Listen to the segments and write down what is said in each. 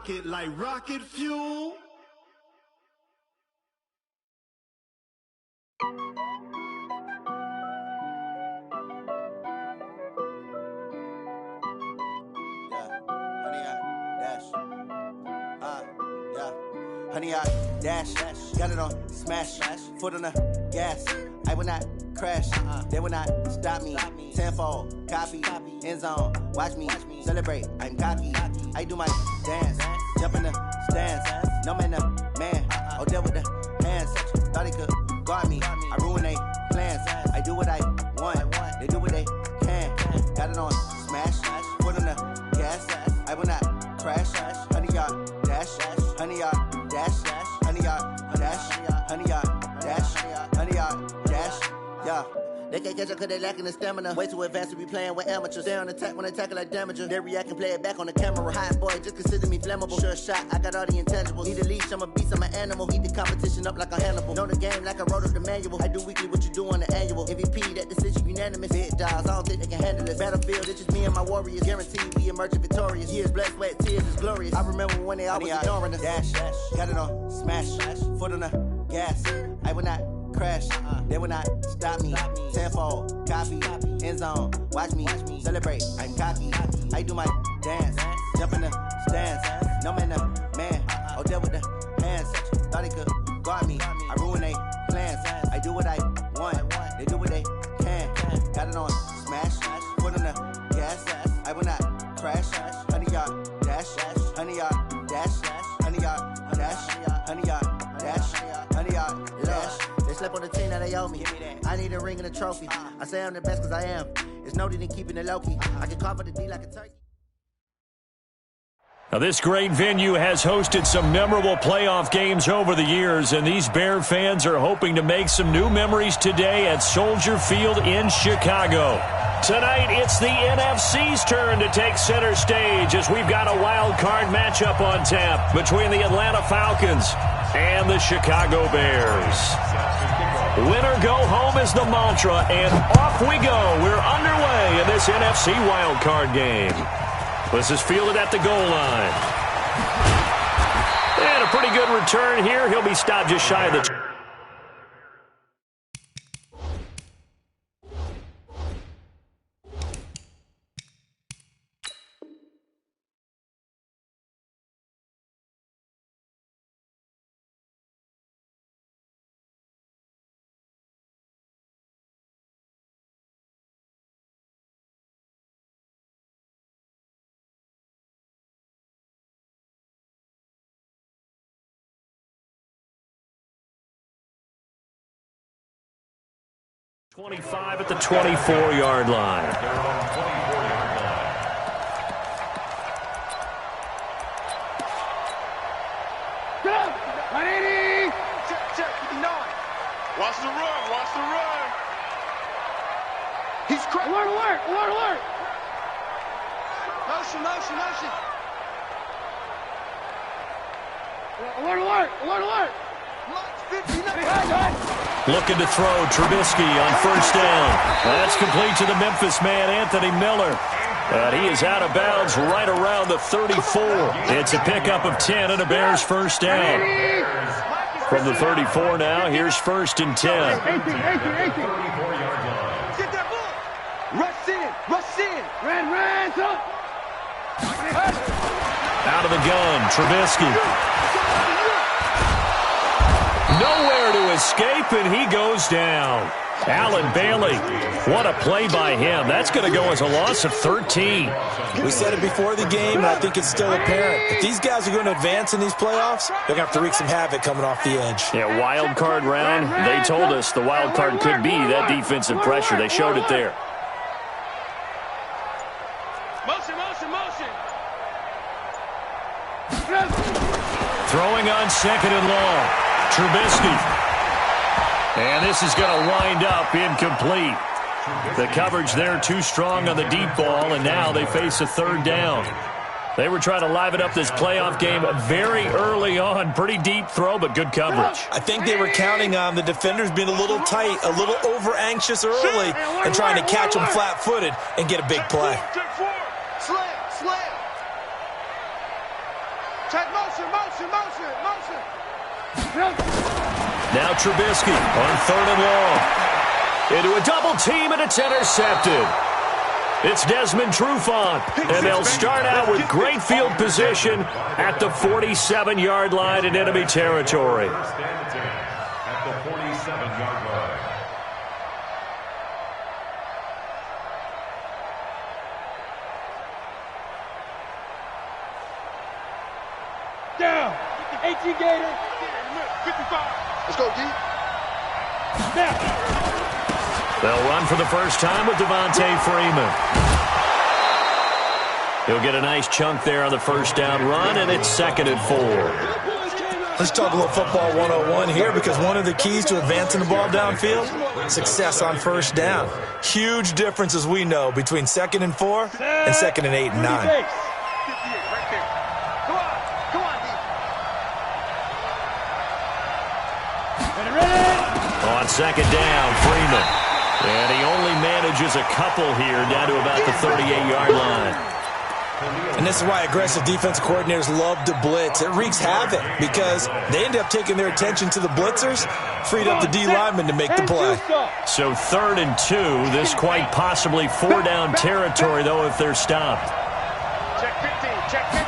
it like rocket fuel. Honey, I dash, got it on smash, foot on the gas. I will not crash, they will not stop me. Tenfold, copy, end zone, watch me celebrate. I'm cocky, I do my dance, jump in the stands. No man, man, oh there with the hands. Thought he could guard me, I ruin they plans. I do what I want, they do what they can. Got it on smash, foot on the gas. I will not crash, honey, y'all dash, honey, y'all dash, honey, y'all dash, honey, y'all dash, honey, y'all dash, yeah. They can't catch up cause they lacking the stamina. Way too advanced to be playing with amateurs. Stay on attack when they tackle like damager. They react and play it back on the camera. Hot boy, just consider me flammable. Sure shot, I got all the intangibles. Need a leash, I'm a beast, I'm an animal. Eat the competition up like a Hannibal. Know the game like I wrote up the manual. I do weekly what you do on the annual. MVP, that decision unanimous. Big dogs, I don't think they can handle this. Battlefield, it's just me and my warriors. Guaranteed we emerging victorious. Years, blood, sweat, tears is glorious. I remember when they always ignoring us. Dash, got it on smash, foot on the gas. I will not crash, they will not stop me. Tenfold, copy, end zone, watch me celebrate. I'm cocky, I do my dance, jump in the stands. No man, man, oh there with the hands. Thought he could guard me, I ruin they plans. I do what I want, they do what they can. Got it on smash, foot on the gas. I will not crash, honey y'all dash, honey y'all dash, honey y'all dash, honey y'all dash, honey y'all dash. They slept on the team that they owe me. I need a ring and a trophy. I say I'm the best cause I am. It's noted in keeping it low-key. I can cover the D like a turkey. Now, this great venue has hosted some memorable playoff games over the years, and these Bear fans are hoping to make some new memories today at Soldier Field in Chicago. Tonight, it's the NFC's turn to take center stage as we've got a wild card matchup on tap between the Atlanta Falcons and the Chicago Bears. Winner go home is the mantra, and off we go. We're underway in this NFC wild card game. This is fielded at the goal line. And a pretty good return here. He'll be stopped just shy of the 25 at the 24-yard line. Watch the run, watch the run. He's cracked. Alert, alert, alert, alert. Motion, motion, motion. Alert, alert, alert, alert. Looking to throw, Trubisky on first down. That's complete to the Memphis man, Anthony Miller. And he is out of bounds right around the 34. It's a pickup of 10 and a Bears first down. From the 34 now, here's first and 10. 18. Get that ball. Rush in, rush in. Ran, up. Out of the gun, Trubisky. Nowhere to escape, and he goes down. Allen Bailey, what a play by him. That's going to go as a loss of 13. We said it before the game, and I think it's still apparent. If these guys are going to advance in these playoffs, they're going to have to wreak some havoc coming off the edge. Yeah, wild card round. They told us the wild card could be that defensive pressure. They showed it there. Motion, motion, motion. Throwing on second and long. Trubisky. And this is going to wind up incomplete. The coverage there too strong on the deep ball, and now they face a third down. They were trying to liven up this playoff game very early on. Pretty deep throw, but good coverage. I think they were counting on the defenders being a little tight, a little over-anxious early, and trying to catch them flat-footed and get a big play. Slam, slam. Check motion, motion, motion, motion. Now Trubisky on 3rd and long. Into a double team, and it's intercepted. It's Desmond Trufant, and they'll start out with great field position at the 47-yard line in enemy territory. At the 47-yard line. Down. 18 Gator. 55. Let's go, D. Snap. They'll run for the first time with Devontae Freeman. He'll get a nice chunk there on the first down run, and it's 2nd and 4. Let's talk a little football 101 here, because one of the keys to advancing the ball downfield, success on first down. Huge difference, as we know, between 2nd and 4 and 2nd and 8 and 9. Right there. Come on. Come on, D. Ready? On 2nd down, Freeman. And he only manages a couple here down to about the 38-yard line. And this is why aggressive defensive coordinators love to blitz. It wreaks havoc because they end up taking their attention to the blitzers, freed up the D lineman to make the play. So 3rd and 2, this quite possibly 4-down territory, though, if they're stopped. Check 15. Check 15.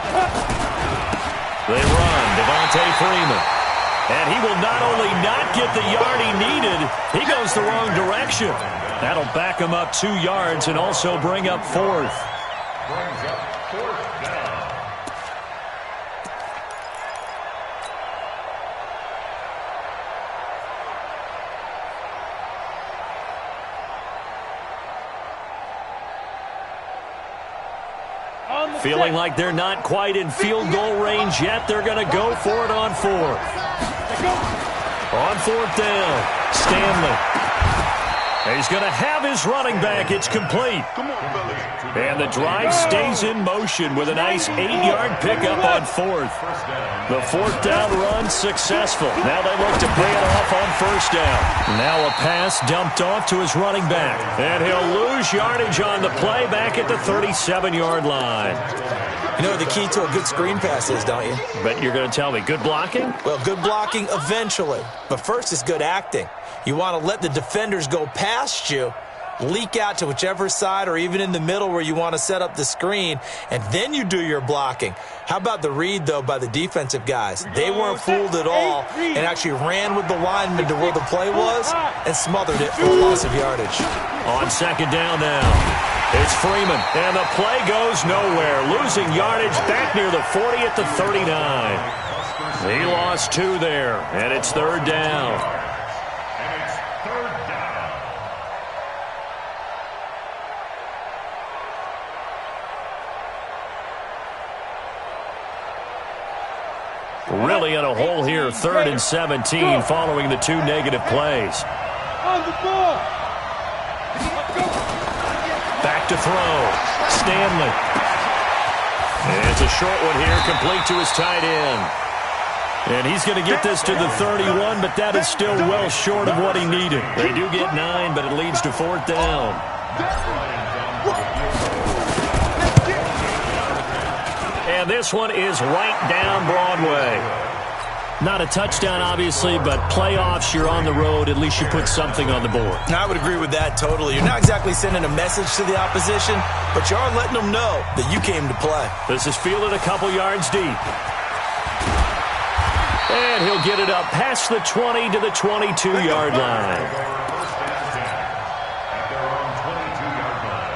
They run, Devontae Freeman. And he will not only not get the yard he needed, he goes the wrong direction. That'll back him up 2 yards and also bring up 4th. Brings up 4th down. Feeling like they're not quite in field goal range yet, they're going to go for it on 4th. On 4th down, Stanley. He's going to have his running back. It's complete. Come on, fellas. And the drive stays in motion with a nice 8-yard pickup on 4th. The 4th down run successful. Now they look to pay it off on 1st down. Now a pass dumped off to his running back. And he'll lose yardage on the play back at the 37-yard line. You know what the key to a good screen pass is, don't you? But you're going to tell me, good blocking? Well, good blocking eventually. But first is good acting. You want to let the defenders go past you, leak out to whichever side or even in the middle where you want to set up the screen, and then you do your blocking. How about the read, though, by the defensive guys? They weren't fooled at all and actually ran with the lineman to where the play was and smothered it for a loss of yardage. On 2nd down now, it's Freeman, and the play goes nowhere, losing yardage back near the 40 at the 39. He lost 2 there, and it's 3rd down. And it's 3rd down. Really in a hole here, 3rd and 17 following the 2 negative plays. On the ball. Back to throw, Stanley. And it's a short one here, complete to his tight end. And he's going to get this to the 31, but that is still well short of what he needed. They do get 9, but it leads to 4th down. And this one is right down Broadway. Not a touchdown, obviously, but playoffs, you're on the road. At least you put something on the board. I would agree with that totally. You're not exactly sending a message to the opposition, but you are letting them know that you came to play. This is fielded a couple yards deep. And he'll get it up past the 20 to the 22-yard line. At their own 22-yard line.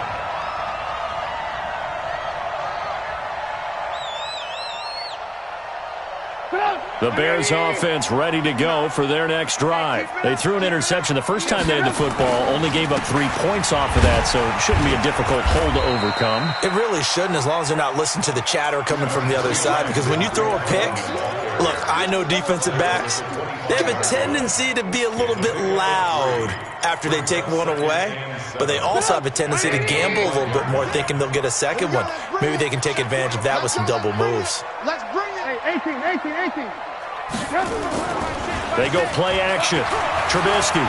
The Bears offense ready to go for their next drive. They threw an interception the first time they had the football, only gave up 3 points off of that, so it shouldn't be a difficult hole to overcome. It really shouldn't, as long as they're not listening to the chatter coming from the other side, because when you throw a pick, look, I know defensive backs, they have a tendency to be a little bit loud after they take one away, but they also have a tendency to gamble a little bit more, thinking they'll get a second one. Maybe they can take advantage of that with some double moves. Let's bring it. Hey, 18. They go play action. Trubisky.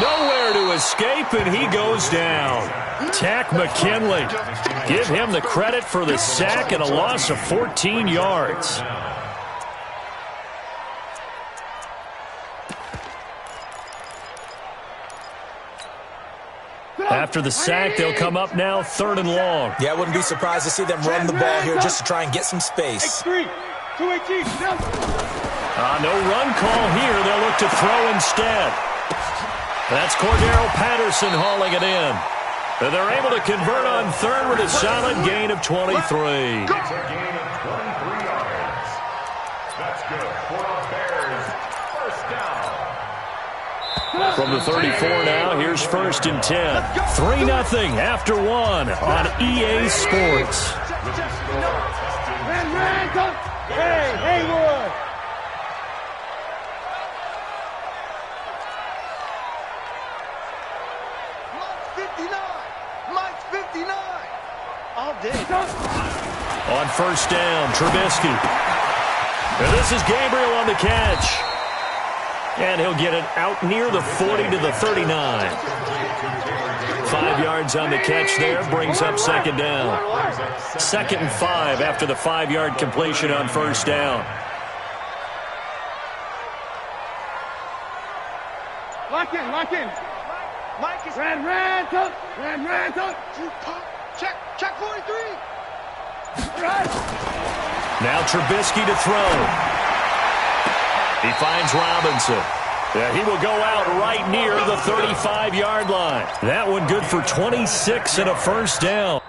Nowhere to escape, and he goes down. Tack McKinley. Give him the credit for the sack and a loss of 14 yards. After the sack, they'll come up now 3rd and long. Yeah, I wouldn't be surprised to see them run the ball here just to try and get some space. No run call here. They'll look to throw instead. That's Cordero Patterson hauling it in. And they're able to convert on 3rd with a solid gain of 23. It's a gain of 23 yards. That's good for the Bears. First down. From the 34 now, here's 1st and 10. 3-0 after 1 on EA Sports. Hey, Haywood. Mike's 59. All day. On 1st down, Trubisky. And this is Gabriel on the catch. And he'll get it out near the 40 to the 39. 5 yards on the catch there, brings up 2nd down. 2nd and 5 after the 5-yard completion on 1st down. Lock in. Mike is Ran, tuck. check 43. Now Trubisky to throw. He finds Robinson. Yeah, he will go out right near the 35-yard line. That one good for 26 and a 1st down.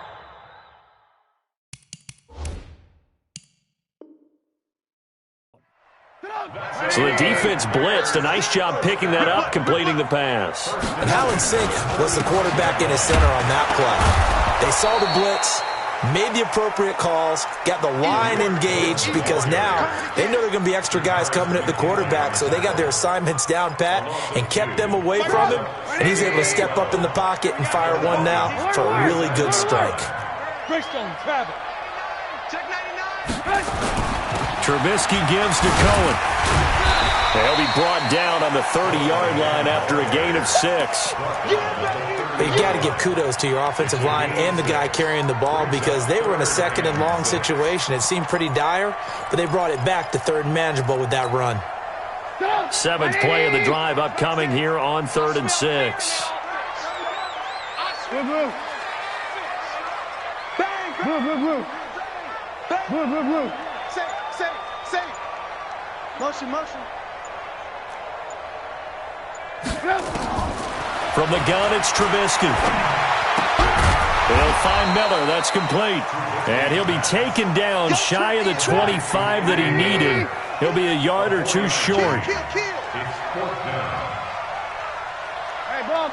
So the defense blitzed. A nice job picking that up, completing the pass. And how in sync was the quarterback in his center on that play? They saw the blitz, made the appropriate calls, got the line engaged because now they know there are going to be extra guys coming at the quarterback, so they got their assignments down pat and kept them away from him, and he's able to step up in the pocket and fire one now for a really good strike. Greystone, Travis. Check 99. Trubisky gives to Cohen. They'll be brought down on the 30-yard line after a gain of 6. But you got to give kudos to your offensive line and the guy carrying the ball because they were in a 2nd and long situation. It seemed pretty dire, but they brought it back to 3rd and manageable with that run. 7th play of the drive upcoming here on 3rd and 6. Move. Say. Motion. From the gun, it's Trubisky. They'll find Miller. That's complete. And he'll be taken down shy of the 25 that he needed. He'll be a yard or 2 short. Kill. It's 4th down. Hey, ball.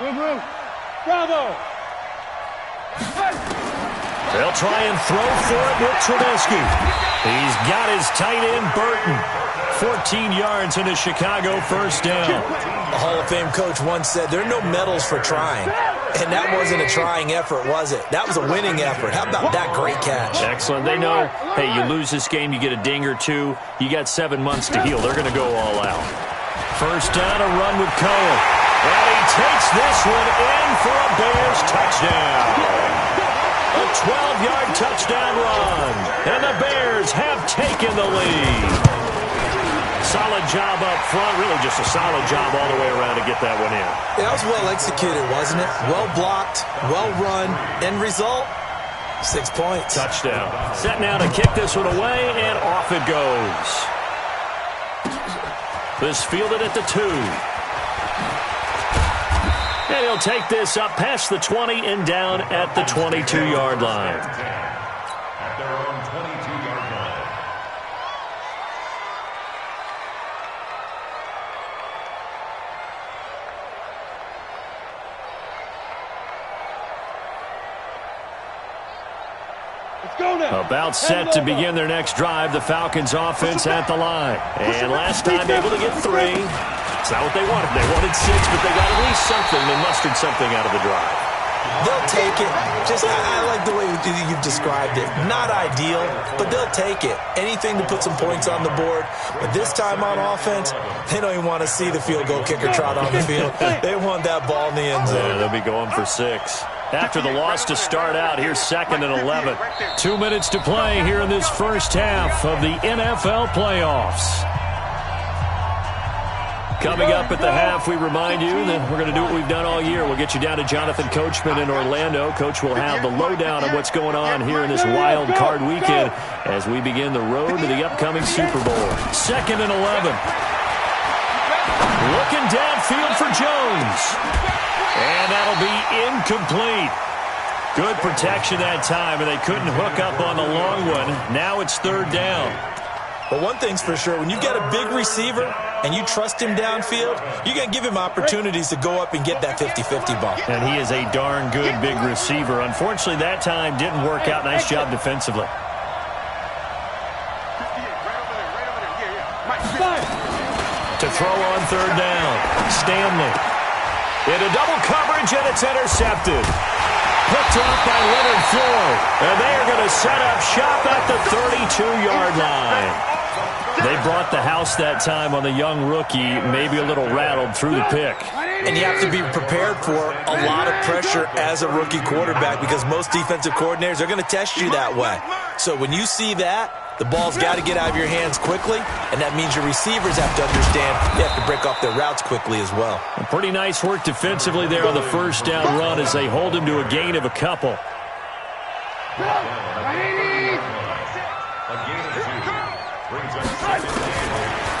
Move. Bravo. They'll try and throw for it with Trubisky. He's got his tight end, Burton. 14 yards in a Chicago 1st down. A Hall of Fame coach once said, there are no medals for trying. And that wasn't a trying effort, was it? That was a winning effort. How about that great catch? Excellent. They know, hey, you lose this game, you get a ding or 2. You got 7 months to heal. They're going to go all out. 1st down, a run with Cohen. And he takes this one in for a Bears touchdown. A 12-yard touchdown run. And the Bears have taken the lead. Solid job up front. Really just a solid job all the way around to get that one in. Yeah, that was well executed, wasn't it? Well blocked, well run. End result, 6 points. Touchdown. Set now to kick this one away, and off it goes. This fielded at the 2. And he'll take this up past the 20 and down at the 22-yard line. At their own 22-yard line. Let's go now. About set to begin their next drive, the Falcons offense at the line. And last time able to get 3. It's not what they wanted. They wanted 6, but they got at least something. They mustered something out of the drive. They'll take it. I like the way you've described it. Not ideal, but they'll take it. Anything to put some points on the board. But this time on offense, they don't even want to see the field goal kicker trot on the field. They want that ball in the end zone. Yeah, they'll be going for 6. After the loss to start out, here's 2nd and 11. 2 minutes to play here in this first half of the NFL playoffs. Coming up at the half, we remind you that we're going to do what we've done all year. We'll get you down to Jonathan Coachman in Orlando. Coach will have the lowdown on what's going on here in this wild card weekend as we begin the road to the upcoming Super Bowl. 2nd and 11. Looking downfield for Jones. And that'll be incomplete. Good protection that time, and they couldn't hook up on the long one. Now it's 3rd down. But one thing's for sure, when you get a big receiver and you trust him downfield, you're going to give him opportunities to go up and get that 50-50 ball. And he is a darn good big receiver. Unfortunately, that time didn't work out. Nice job defensively. To throw on 3rd down, Stanley. Into double coverage, and it's intercepted. Picked off by Leonard Floyd. And they are going to set up shop at the 32-yard line. They brought the house that time on the young rookie, maybe a little rattled through the pick. And you have to be prepared for a lot of pressure as a rookie quarterback because most defensive coordinators are going to test you that way. So when you see that, the ball's got to get out of your hands quickly, and that means your receivers have to understand they have to break off their routes quickly as well. And pretty nice work defensively there on the first down run as they hold him to a gain of a couple.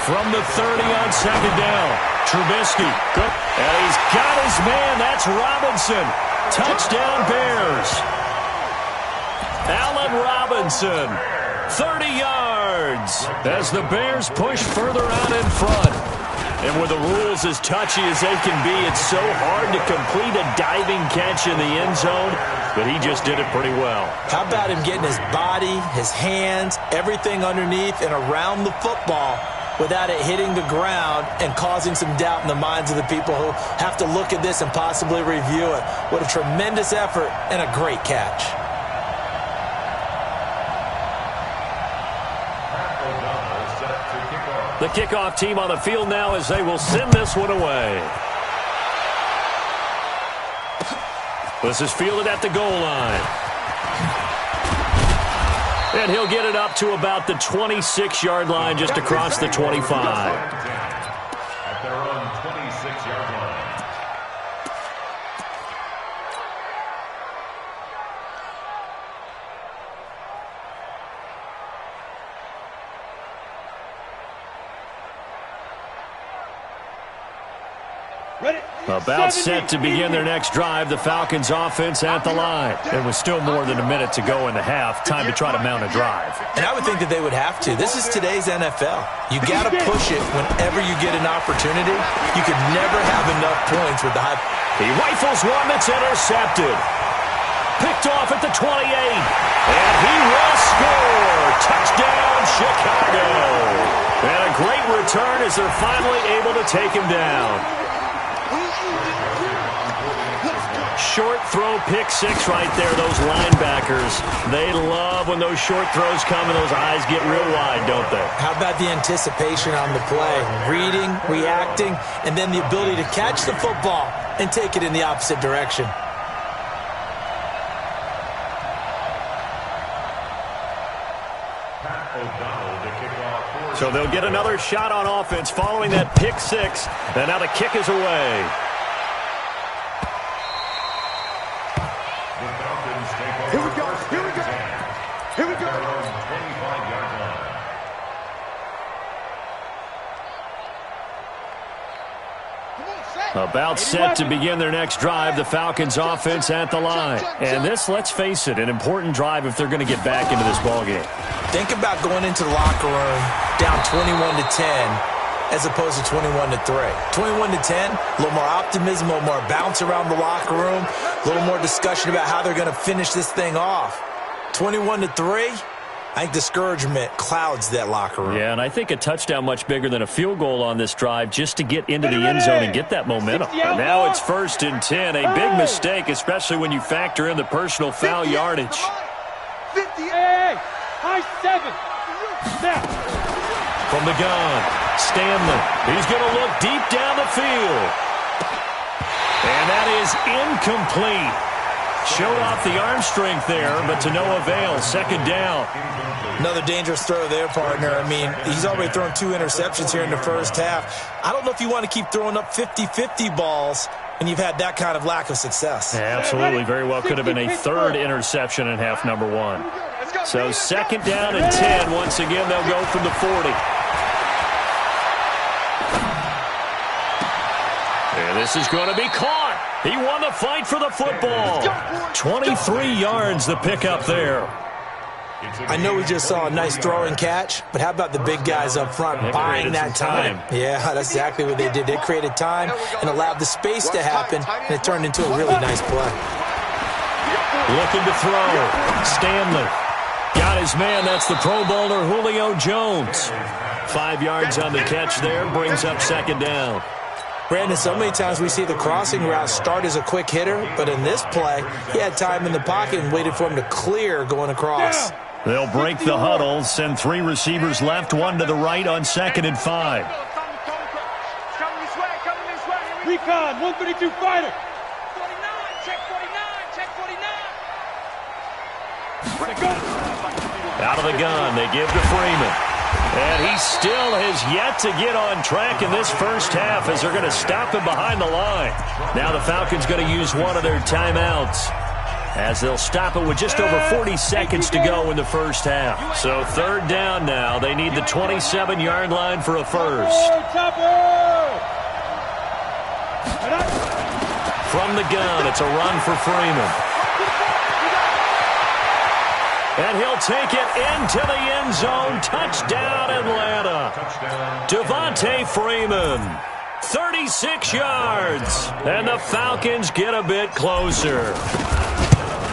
From the 30 on 2nd down, Trubisky. And he's got his man. That's Robinson. Touchdown Bears. Allen Robinson, 30 yards as the Bears push further out in front. And with the rules as touchy as they can be, it's so hard to complete a diving catch in the end zone, but he just did it pretty well. How about him getting his body, his hands, everything underneath and around the football without it hitting the ground and causing some doubt in the minds of the people who have to look at this and possibly review it. What a tremendous effort and a great catch. The kickoff team on the field now as they will send this one away. This is fielded at the goal line. And he'll get it up to about the 26-yard line, just across the 25. At their own 26-yard line. About set to begin their next drive, the Falcons offense at the line. There was still more than a minute to go in the half. Time to try to mount a drive. And I would think that they would have to. This is today's NFL. You got to push it whenever you get an opportunity. You could never have enough points with the high. He rifles one that's intercepted. Picked off at the 28. And he will score. Touchdown, Chicago. And a great return as they're finally able to take him down. Short throw, pick 6 right there, those linebackers. They love when those short throws come and those eyes get real wide, don't they? How about the anticipation on the play? Reading, reacting, and then the ability to catch the football and take it in the opposite direction. So they'll get another shot on offense following that pick 6. And now the kick is away. Here we go. Here we go. Here we go. About set to begin their next drive, the Falcons offense at the line. And this, let's face it, an important drive if they're going to get back into this ballgame. Think about going into the locker room down 21-10 as opposed to 21-3. 21-10, a little more optimism, a little more bounce around the locker room, a little more discussion about how they're going to finish this thing off. 21-3, I think discouragement clouds that locker room. Yeah, and I think a touchdown much bigger than a field goal on this drive just to get into the end zone and get that momentum. And now it's 1st and 10. A big mistake, especially when you factor in the personal foul yardage. 50. Hey, high 7. Now. From the gun, Stanley. He's going to look deep down the field. And that is incomplete. Showed off the arm strength there, but to no avail. 2nd down. Another dangerous throw there, partner. I mean, he's already thrown 2 interceptions here in the first half. I don't know if you want to keep throwing up 50-50 balls and you've had that kind of lack of success. Yeah, absolutely. Very well could have been a 3rd interception in half number 1. So 2nd down and 10. Once again, they'll go from the 40. And this is going to be caught. He won the fight for the football. 23 yards the pickup there. I know we just saw a nice throw and catch, but how about the big guys up front buying that time? Yeah, that's exactly what they did. They created time and allowed the space to happen, and it turned into a really nice play. Looking to throw. Stanley. Got his man. That's the Pro Bowler Julio Jones. 5 yards on the catch there. Brings up 2nd down. Brandon, so many times we see the crossing route start as a quick hitter, but in this play, he had time in the pocket and waited for him to clear going across. They'll break the huddle, send 3 receivers left, 1 to the right on 2nd and 5. Recon, 132 fighter. 49, check 49, check 49. Out of the gun, they give to Freeman. And he still has yet to get on track in this first half as they're going to stop him behind the line. Now the Falcons going to use one of their timeouts as they'll stop it with just over 40 seconds to go in the first half. So 3rd down now. They need the 27-yard line for a first. From the gun, it's a run for Freeman. And he'll take it into the end zone. Touchdown, Atlanta. Devontae Freeman, 36 yards. And the Falcons get a bit closer.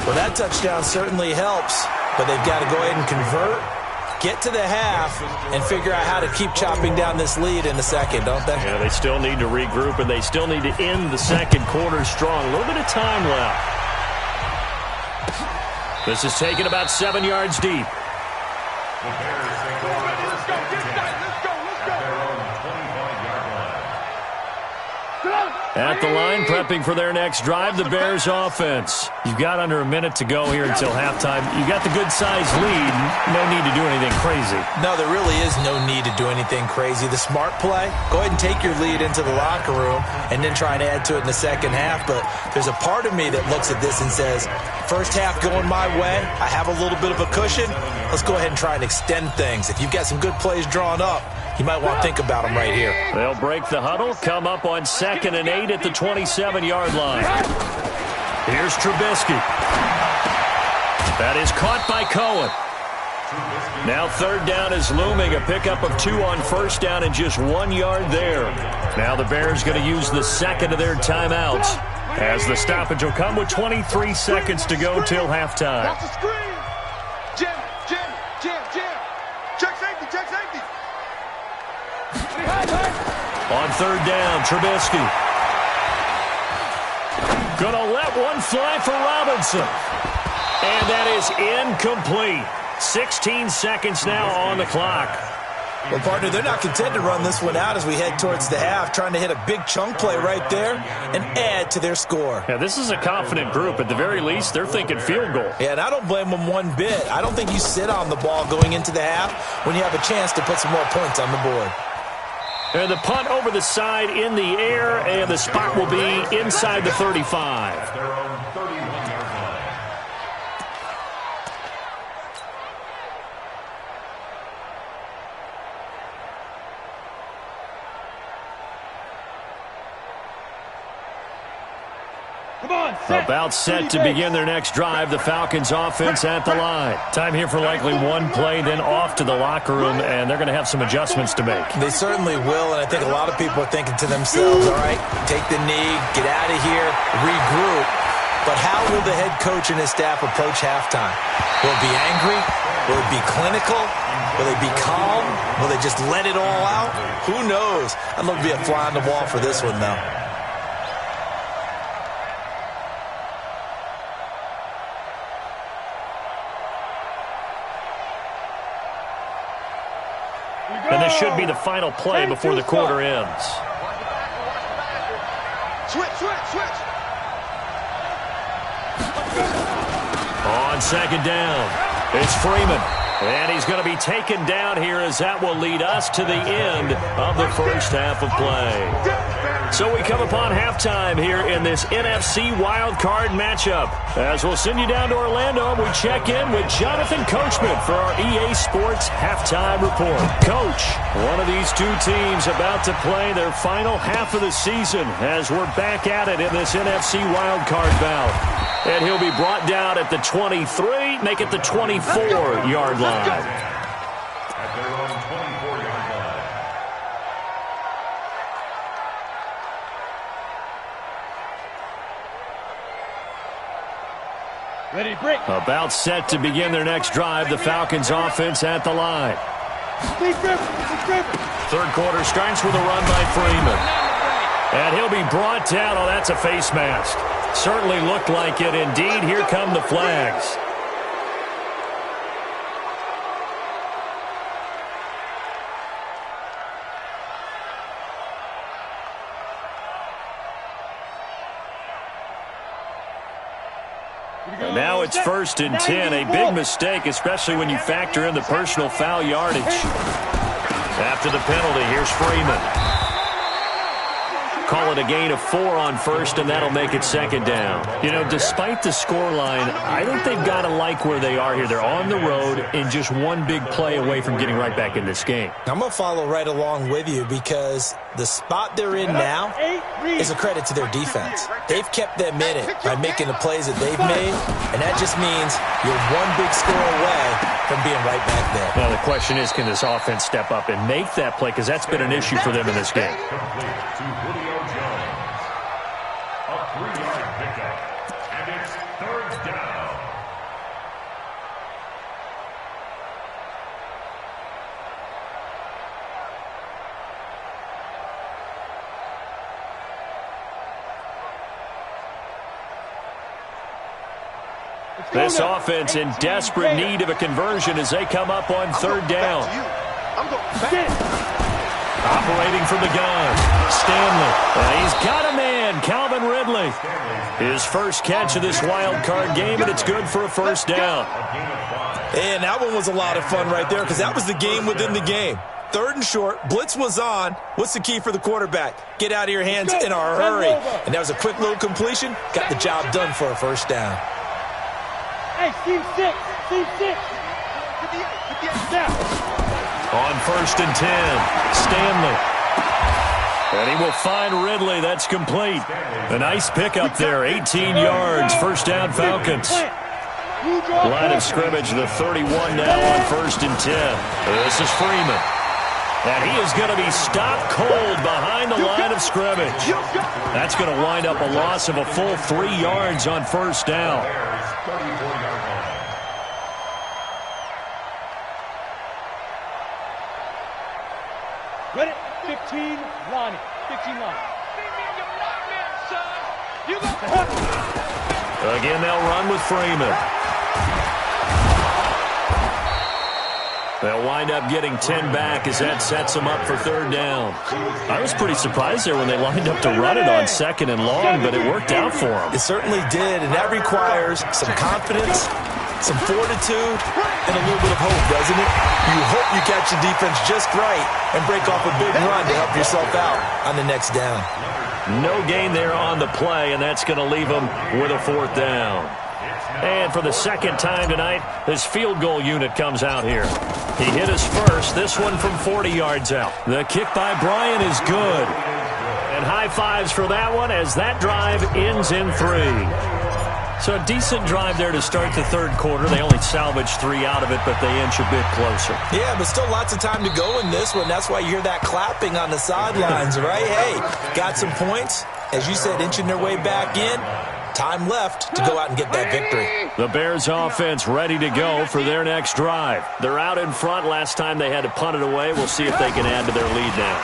Well, that touchdown certainly helps, but they've got to go ahead and convert, get to the half, and figure out how to keep chopping down this lead in the second, don't they? Yeah, they still need to regroup, and they still need to end the second quarter strong. A little bit of time left. This is taken about 7 yards deep. At the line, prepping for their next drive, the Bears offense. You've got under a minute to go here until halftime. You got the good-sized lead. No need to do anything crazy. No, there really is no need to do anything crazy. The smart play, go ahead and take your lead into the locker room and then try and add to it in the second half. But there's a part of me that looks at this and says, first half going my way, I have a little bit of a cushion. Let's go ahead and try and extend things. If you've got some good plays drawn up, you might want to think about them right here. They'll break the huddle, come up on 2nd and 8 at the 27-yard line. Here's Trubisky. That is caught by Cohen. Now 3rd down is looming, a pickup of 2 on 1st down and just 1 yard there. Now the Bears going to use the second of their timeouts as the stoppage will come with 23 seconds to go till halftime. Jim. Check safety. On 3rd down, Trubisky. Gonna let one fly for Robinson. And that is incomplete. 16 seconds now on the clock. Well, partner, they're not content to run this one out as we head towards the half, trying to hit a big chunk play right there and add to their score. Yeah, this is a confident group. At the very least, they're thinking field goal. Yeah, and I don't blame them one bit. I don't think you sit on the ball going into the half when you have a chance to put some more points on the board. And the punt over the side in the air, and the spot will be inside the 35. Their own 31-yard line. About set to begin their next drive, the Falcons offense at the line. Time here for likely one play, then off to the locker room, and they're going to have some adjustments to make. They certainly will, and I think a lot of people are thinking to themselves, all right, take the knee, get out of here, regroup. But how will the head coach and his staff approach halftime? Will it be angry? Will it be clinical? Will they be calm? Will they just let it all out? Who knows? I'd love to be a fly on the wall for this one, though. And this should be the final play before the quarter ends. Switch. On second down, it's Freeman. And he's going to be taken down here as that will lead us to the end of the first half of play. So we come upon halftime here in this NFC wildcard matchup. As we'll send you down to Orlando, we check in with Jonathan Coachman for our EA Sports Halftime Report. Coach, one of these two teams about to play their final half of the season as we're back at it in this NFC wildcard bout. And he'll be brought down at the 23, make it the 24-yard line. At their own 24-yard line. Ready, break. About set to begin their next drive, the Falcons offense at the line. Third quarter starts with a run by Freeman. And he'll be brought down. Oh, that's a face mask. Certainly looked like it. Indeed, here come the flags. And now it's 1st and 10. A big mistake, especially when you factor in the personal foul yardage. After the penalty, here's Freeman. Call it a gain of 4 on first, and that'll make it second down. You know, despite the scoreline, I think they've got to like where they are here. They're on the road and just one big play away from getting right back in this game. I'm going to follow right along with you because the spot they're in now is a credit to their defense. They've kept them in it by making the plays that they've made, and that just means you're one big score away from being right back there. Now, the question is, can this offense step up and make that play? Because that's been an issue for them in this game. Complete to Julio Jones. A 3-yard pickup. And it's 3rd down. This offense in desperate need of a conversion as they come up on 3rd down. Operating from the gun, Stanley. And he's got a man, Calvin Ridley. His first catch of this wild card game, and it's good for a 1st down. And that one was a lot of fun right there because that was the game within the game. 3rd and short, blitz was on. What's the key for the quarterback? Get out of your hands in a hurry. And that was a quick little completion. Got the job done for a 1st down. Hey, team 6. On 1st and 10, Stanley. And he will find Ridley. That's complete. A nice pickup there, 18 yards, 1st down Falcons. Line of scrimmage, the 31 now on 1st and 10. This is Freeman. And he is going to be stopped cold behind the line of scrimmage. That's going to wind up a loss of a full 3 yards on 1st down. Ready, 15, Lonnie. 15 line. Again, they'll run with Freeman. They'll wind up getting 10 back as that sets them up for 3rd down. I was pretty surprised there when they lined up to run it on 2nd and long, but it worked out for them. It certainly did, and that requires some confidence, some fortitude, and a little bit of hope, doesn't it? You hope you catch the defense just right and break off a big run to help yourself out on the next down. No gain there on the play, and that's going to leave them with a 4th down. And for the 2nd time tonight, this field goal unit comes out here. He hit us first, this one from 40 yards out. The kick by Bryant is good. And high fives for that one as that drive ends in 3. So a decent drive there to start the 3rd quarter. They only salvaged 3 out of it, but they inch a bit closer. Yeah, but still lots of time to go in this one. That's why you hear that clapping on the sidelines, right? Hey, got some points. As you said, inching their way back in. time left to go out and get that victory. The Bears offense ready to go for their next drive. They're out in front. Last time they had to punt it away. We'll see if they can add to their lead now.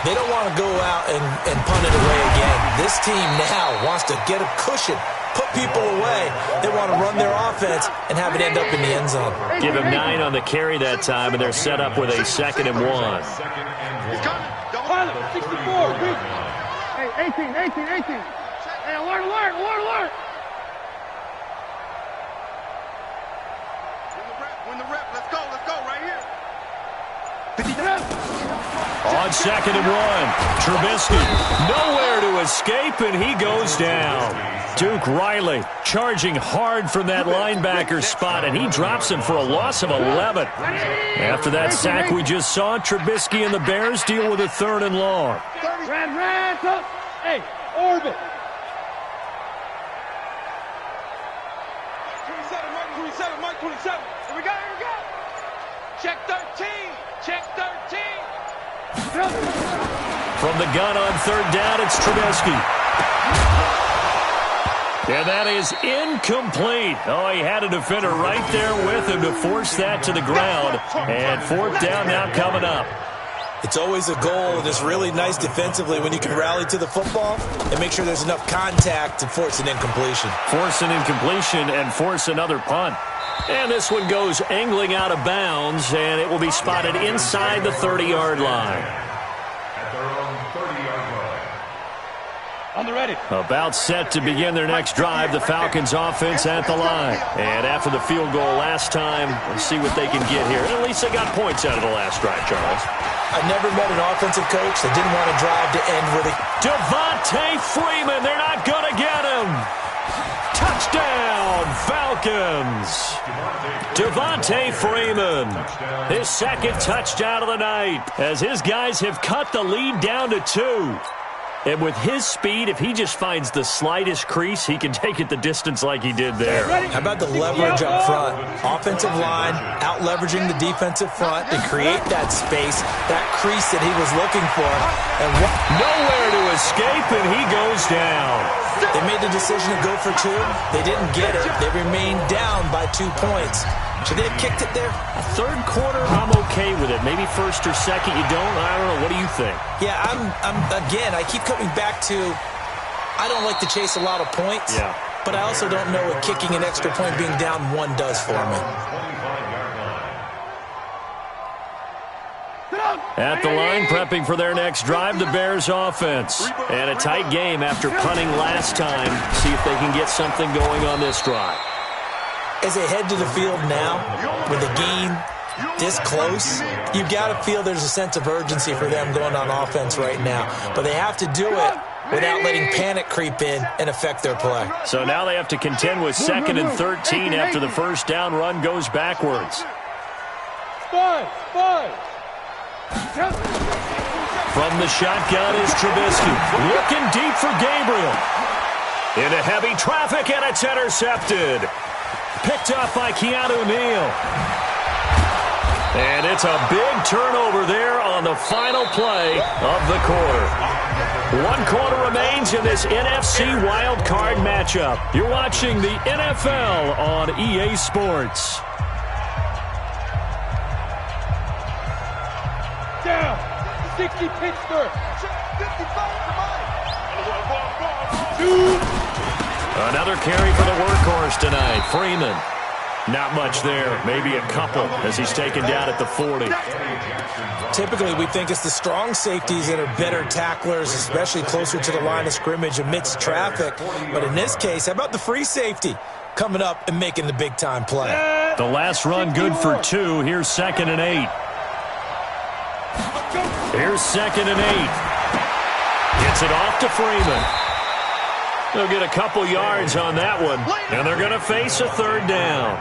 They don't want to go out and punt it away again. This team now wants to get a cushion, put people away. They want to run their offense and have it end up in the end zone. Give him 9 on the carry that time, and they're set up with a 2nd and 1. He's coming. Pilot, 64. Reach. Hey, 18. Hey, alert. Win the rep. Let's go right here. On 2nd and 1, Trubisky nowhere to escape, and he goes down. Duke Riley charging hard from that linebacker spot, and he drops him for a loss of 11. After that sack we just saw, Trubisky and the Bears deal with a 3rd and long. Red, up. Hey, orbit. 27, Mike 27. Here we go. Check 13. From the gun on 3rd down, it's Trubisky. And that is incomplete. Oh, he had a defender right there with him to force that to the ground. And 4th down now coming up. It's always a goal, and it's really nice defensively when you can rally to the football and make sure there's enough contact to force an incompletion. Force an incompletion and force another punt. And this one goes angling out of bounds, and it will be spotted inside the 30-yard line. At their own 30-yard line. On the ready. About set to begin their next drive, the Falcons offense at the line. And after the field goal last time, let's see what they can get here. At least they got points out of the last drive, Charles. I never met an offensive coach that didn't want to drive to end with a... Devontae Freeman, they're not going to get him. Touchdown, Falcons. Devontae Freeman, his 2nd touchdown of the night, as his guys have cut the lead down to 2. And with his speed, if he just finds the slightest crease, he can take it the distance like he did there. How about the leverage up front? Offensive line out-leveraging the defensive front to create that space, that crease that he was looking for. And nowhere to escape, and he goes down. They made the decision to go for 2. They didn't get it. They remained down by 2 points. Should they have kicked it there? 3rd quarter, I'm okay with it. Maybe 1st or 2nd, you don't. I don't know. What do you think? Yeah, again, I keep coming back to I don't like to chase a lot of points. Yeah. But I also don't know what kicking an extra point being down 1 does for me. At the line, prepping for their next drive, the Bears offense. And a tight game after punting last time. See if they can get something going on this drive. As they head to the field now, with the game this close, you've got to feel there's a sense of urgency for them going on offense right now. But they have to do it without letting panic creep in and affect their play. So now they have to contend with 2nd and 13 after the 1st down run goes backwards. Five. From the shotgun is Trubisky. Looking deep for Gabriel. Into heavy traffic, and it's intercepted. Picked up by Keanu Neal. And it's a big turnover there on the final play of the quarter. 1 quarter remains in this NFC wildcard matchup. You're watching the NFL on EA Sports. Down. 60 Pittsburgh. 2. Another carry for the workhorse tonight. Freeman. Not much there. Maybe a couple as he's taken down at the 40. Typically, we think it's the strong safeties that are better tacklers, especially closer to the line of scrimmage amidst traffic. But in this case, how about the free safety coming up and making the big-time play? The last run good for 2. Here's 2nd and 8. Here's 2nd and 8. Gets it off to Freeman. They'll get a couple yards on that one, and they're going to face a 3rd down.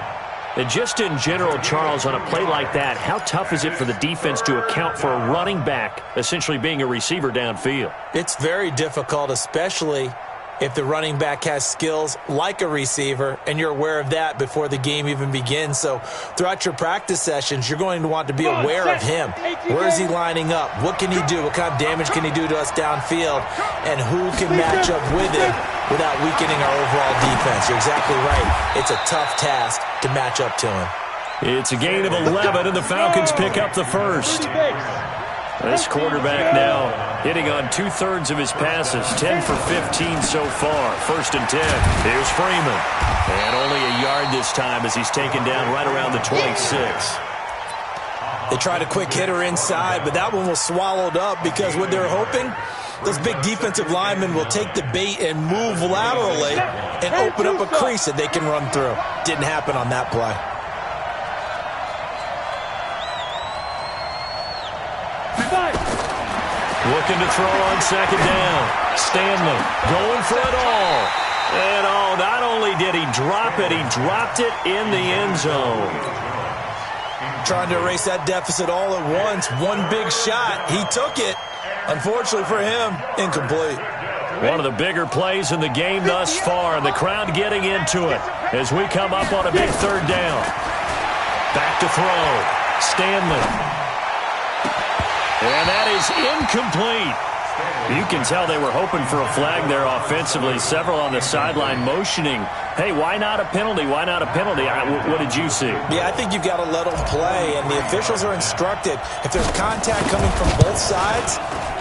And just in general, Charles, on a play like that, how tough is it for the defense to account for a running back essentially being a receiver downfield? It's very difficult, especially if the running back has skills like a receiver, and you're aware of that before the game even begins. So throughout your practice sessions, you're going to want to be aware of him. Where is he lining up? What can he do? What kind of damage can he do to us downfield? And who can match up with him without weakening our overall defense. You're exactly right. It's a tough task to match up to him. It's a gain of 11, and the Falcons pick up the first. This quarterback now hitting on 2/3 of his passes, 10 for 15 so far. 1st and 10. Here's Freeman. And only a yard this time as he's taken down right around the 26. They tried a quick hitter inside, but that one was swallowed up because what they're hoping, those big defensive linemen will take the bait and move laterally and open up a crease that they can run through. Didn't happen on that play. Looking to throw on 2nd down. Stanley going for it all. And not only did he drop it, he dropped it in the end zone. Trying to erase that deficit all at once. One big shot. He took it. Unfortunately for him, incomplete. One of the bigger plays in the game thus far, and the crowd getting into it as we come up on a big 3rd down. Back to throw. Stanley. And that is incomplete. You can tell they were hoping for a flag there offensively. Several on the sideline motioning, hey, why not a penalty? Why not a penalty? What did you see? Yeah, I think you've got to let them play, and the officials are instructed. If there's contact coming from both sides,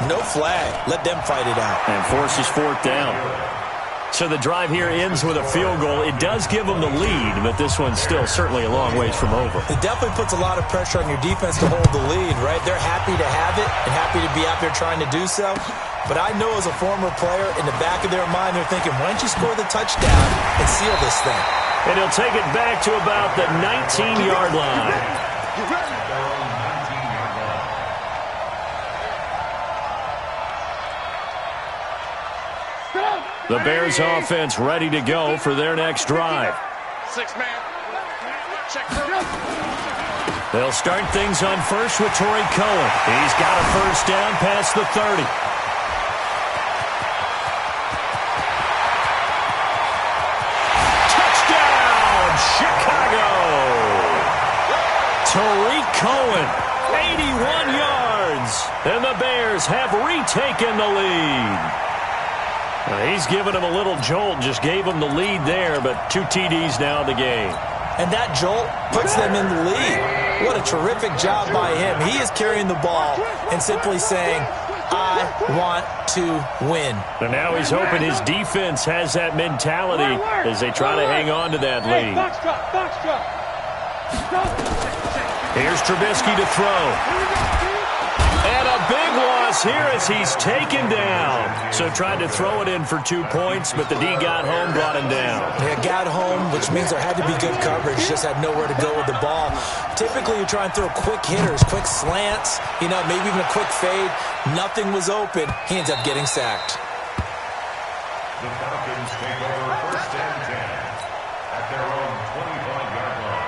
no flag. Let them fight it out. And forces 4th down. So the drive here ends with a field goal. It does give them the lead, but this one's still certainly a long ways from over. It definitely puts a lot of pressure on your defense to hold the lead, right? They're happy to have it and happy to be out there trying to do so. But I know as a former player, in the back of their mind, they're thinking, why don't you score the touchdown and seal this thing? And he'll take it back to about the 19-yard line. The Bears offense ready to go for their next drive. 6-man. Check. They'll start things on first with Torrey Cohen. He's got a 1st down past the 30. Touchdown, Chicago! Torrey Cohen, 81 yards. And the Bears have retaken the lead. He's given him a little jolt, just gave him the lead there, but 2 TDs now in the game. And that jolt puts them in the lead. What a terrific job by him. He is carrying the ball and simply saying, I want to win. And now he's hoping his defense has that mentality as they try to hang on to that lead. Here's Trubisky to throw. And a big loss here as he's taken down. So tried to throw it in for 2 points, but the D got home, brought him down. Yeah, got home, which means there had to be good coverage. Just had nowhere to go with the ball. Typically, you try and throw quick hitters, quick slants, maybe even a quick fade. Nothing was open. He ends up getting sacked. The Falcons take over 1st and 10 at their own 25-yard line.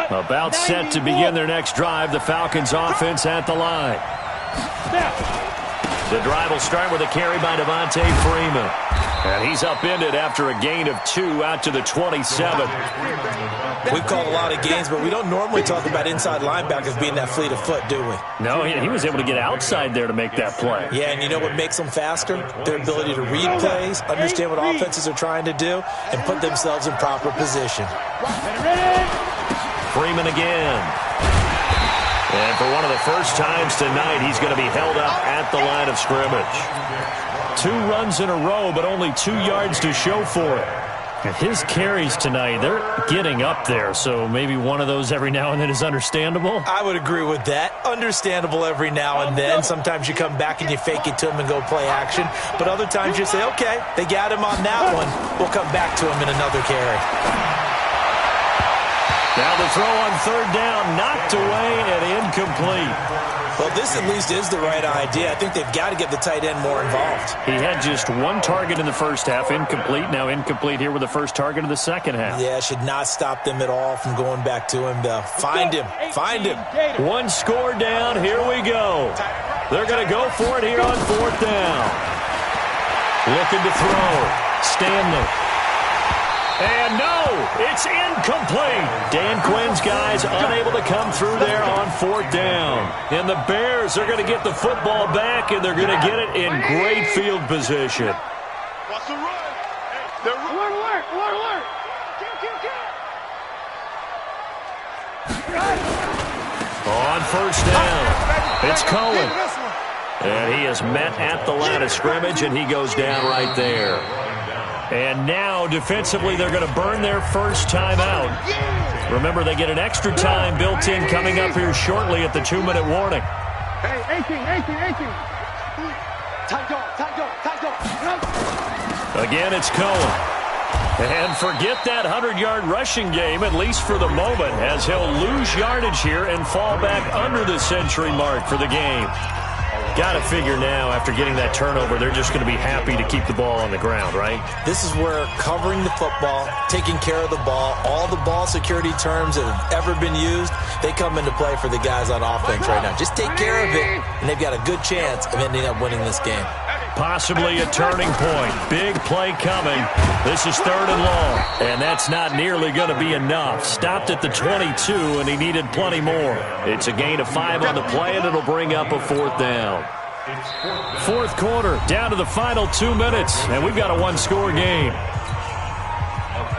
About set to begin their next drive, the Falcons offense at the line. The drive will start with a carry by Devontae Freeman. And he's upended after a gain of 2 out to the 27. We've called a lot of games, but we don't normally talk about inside linebackers being that fleet of foot, do we? No, he was able to get outside there to make that play. Yeah, and you know what makes them faster? Their ability to read plays, understand what offenses are trying to do, and put themselves in proper position. Freeman again. And for one of the first times tonight, he's going to be held up at the line of scrimmage. 2 runs in a row, but only 2 yards to show for it. And his carries tonight, they're getting up there, so maybe one of those every now and then is understandable. I would agree with that. Understandable every now and then. Sometimes you come back and you fake it to him and go play action. But other times you say, okay, they got him on that one. We'll come back to him in another carry. Now the throw on 3rd down, knocked away and incomplete. Well, this at least is the right idea. I think they've got to get the tight end more involved. He had just 1 target in the first half, incomplete. Now incomplete here with the first target of the second half. Yeah, should not stop them at all from going back to him, though. Find him. Find him. 1 score down. Here we go. They're going to go for it here on 4th down. Looking to throw. Stanley. And no, it's incomplete. Dan Quinn's guys unable to come through there on 4th down. And the Bears are going to get the football back, and they're going to get it in great field position. What's the run? They're Alert, alert, alert, alert. On 1st down, it's Cohen. And he is met at the line of scrimmage, and he goes down right there. And now, defensively, they're going to burn their first timeout. Remember, they get an extra time built in coming up here shortly at the 2-minute warning. Hey, 18. Tight dog. Again, it's Cohen. And forget that 100-yard rushing game, at least for the moment, as he'll lose yardage here and fall back under the century mark for the game. Got to figure now, after getting that turnover, they're just going to be happy to keep the ball on the ground, right? This is where covering the football, taking care of the ball, all the ball security terms that have ever been used, they come into play for the guys on offense right now. Just take care of it, and they've got a good chance of ending up winning this game. Possibly a turning point. Big play coming. This is 3rd and long, and that's not nearly going to be enough. Stopped at the 22, and he needed plenty more. It's a gain of 5 on the play, and it'll bring up a 4th down. 4th quarter, down to the final 2 minutes, and we've got a 1-score game.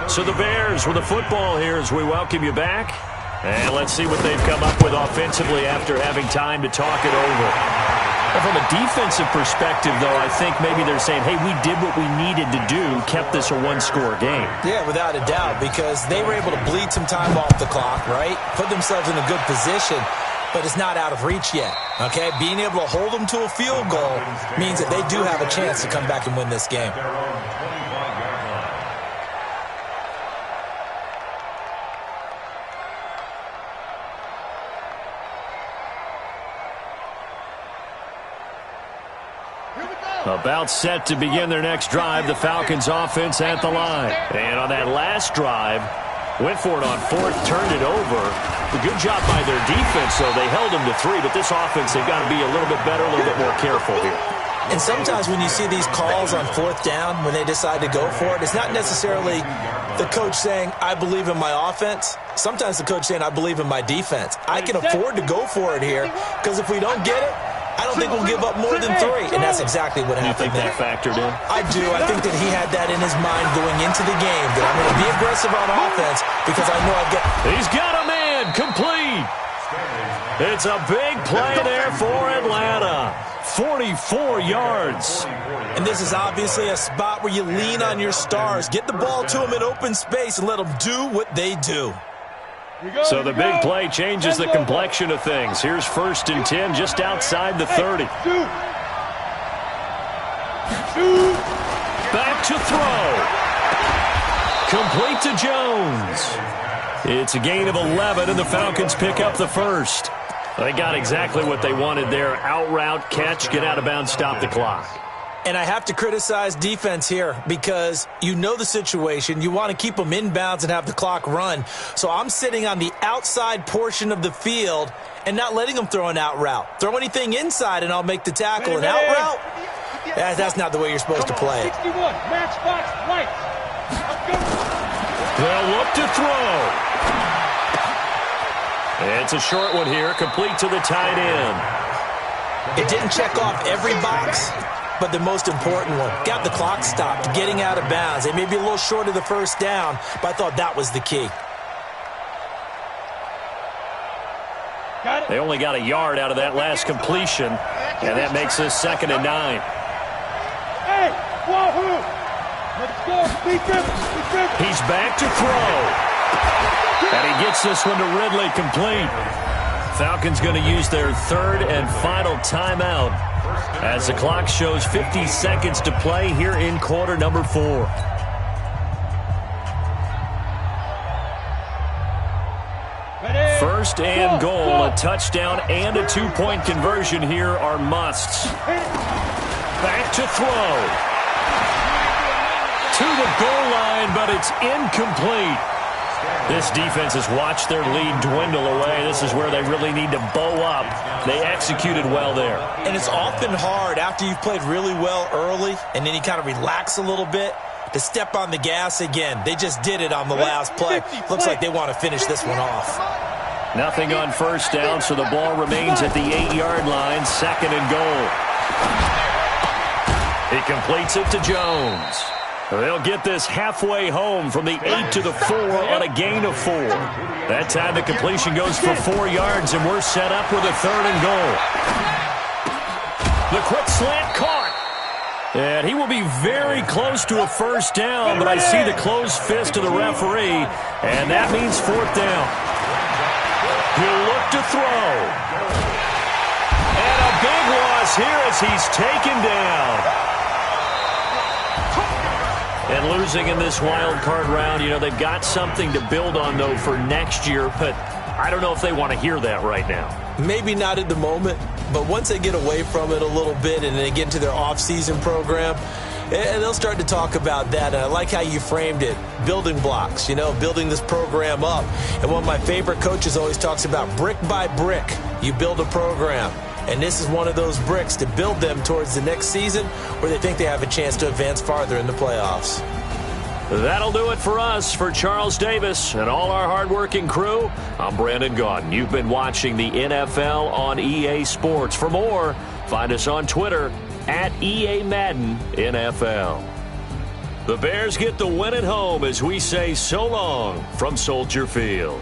So the Bears with the football here as we welcome you back. And let's see what they've come up with offensively after having time to talk it over. And from a defensive perspective, though, I think maybe they're saying, hey, we did what we needed to do, kept this a 1-score game. Yeah, without a doubt, because they were able to bleed some time off the clock, right? Put themselves in a good position, but it's not out of reach yet, okay? Being able to hold them to a field goal means that they do have a chance to come back and win this game. About set to begin their next drive, the Falcons offense at the line. And on that last drive, went for it on 4th, turned it over. A good job by their defense, though. They held them to 3, but this offense, they've got to be a little bit better, a little bit more careful here. And sometimes when you see these calls on 4th down, when they decide to go for it, it's not necessarily the coach saying, I believe in my offense. Sometimes the coach saying, I believe in my defense. I can afford to go for it here, because if we don't get it, I don't think we'll give up more than 3, and that's exactly what happened. You think that factored in? I do. I think that he had that in his mind going into the game, that I'm going to be aggressive on offense because I know I've got... He's got a man complete. It's a big play there for Atlanta. 44 yards. And this is obviously a spot where you lean on your stars. Get the ball to them in open space and let them do what they do. So the big play changes the complexion of things. Here's 1st and 10 just outside the 30. Back to throw. Complete to Jones. It's a gain of 11, and the Falcons pick up the first. They got exactly what they wanted there. Out route, catch, get out of bounds, stop the clock. And I have to criticize defense here because you know the situation. You want to keep them inbounds and have the clock run. So I'm sitting on the outside portion of the field and not letting them throw an out route. Throw anything inside and I'll make the tackle. An out route? That's not the way you're supposed to play it. 61, match box, right. They'll look to throw. It's a short one here, complete to the tight end. It didn't check off every box, but the most important one. Got the clock stopped, getting out of bounds. They may be a little short of the 1st down, but I thought that was the key. They only got a yard out of that last completion, and that makes this 2nd and 9. Hey, wahoo! Let's go, defense. He's back to throw. And he gets this one to Ridley complete. Falcons going to use their 3rd and final timeout as the clock shows 50 seconds to play here in quarter number 4. First and goal, a touchdown and a 2-point conversion here are musts. Back to throw. To the goal line, but it's incomplete. This defense has watched their lead dwindle away. This is where they really need to bow up. They executed well there. And it's often hard after you've played really well early and then you kind of relax a little bit to step on the gas again. They just did it on the last play. Looks like they want to finish this one off. Nothing on first down, so the ball remains at the 8-yard line, 2nd and goal. He completes it to Jones. They'll get this halfway home from the 8 to the 4 on a gain of 4. That time the completion goes for 4 yards, and we're set up with a 3rd and goal. The quick slant caught. And he will be very close to a first down, but I see the closed fist of the referee, and that means 4th down. He'll look to throw. And a big loss here as he's taken down. And losing in this wild card round, they've got something to build on, though, for next year. But I don't know if they want to hear that right now. Maybe not at the moment, but once they get away from it a little bit and they get into their off-season program, and they'll start to talk about that. And I like how you framed it, building blocks, building this program up. And one of my favorite coaches always talks about brick by brick, you build a program. And this is one of those bricks to build them towards the next season where they think they have a chance to advance farther in the playoffs. That'll do it for us. For Charles Davis and all our hardworking crew, I'm Brandon Gaudin. You've been watching the NFL on EA Sports. For more, find us on Twitter at EA Madden NFL. The Bears get the win at home as we say so long from Soldier Field.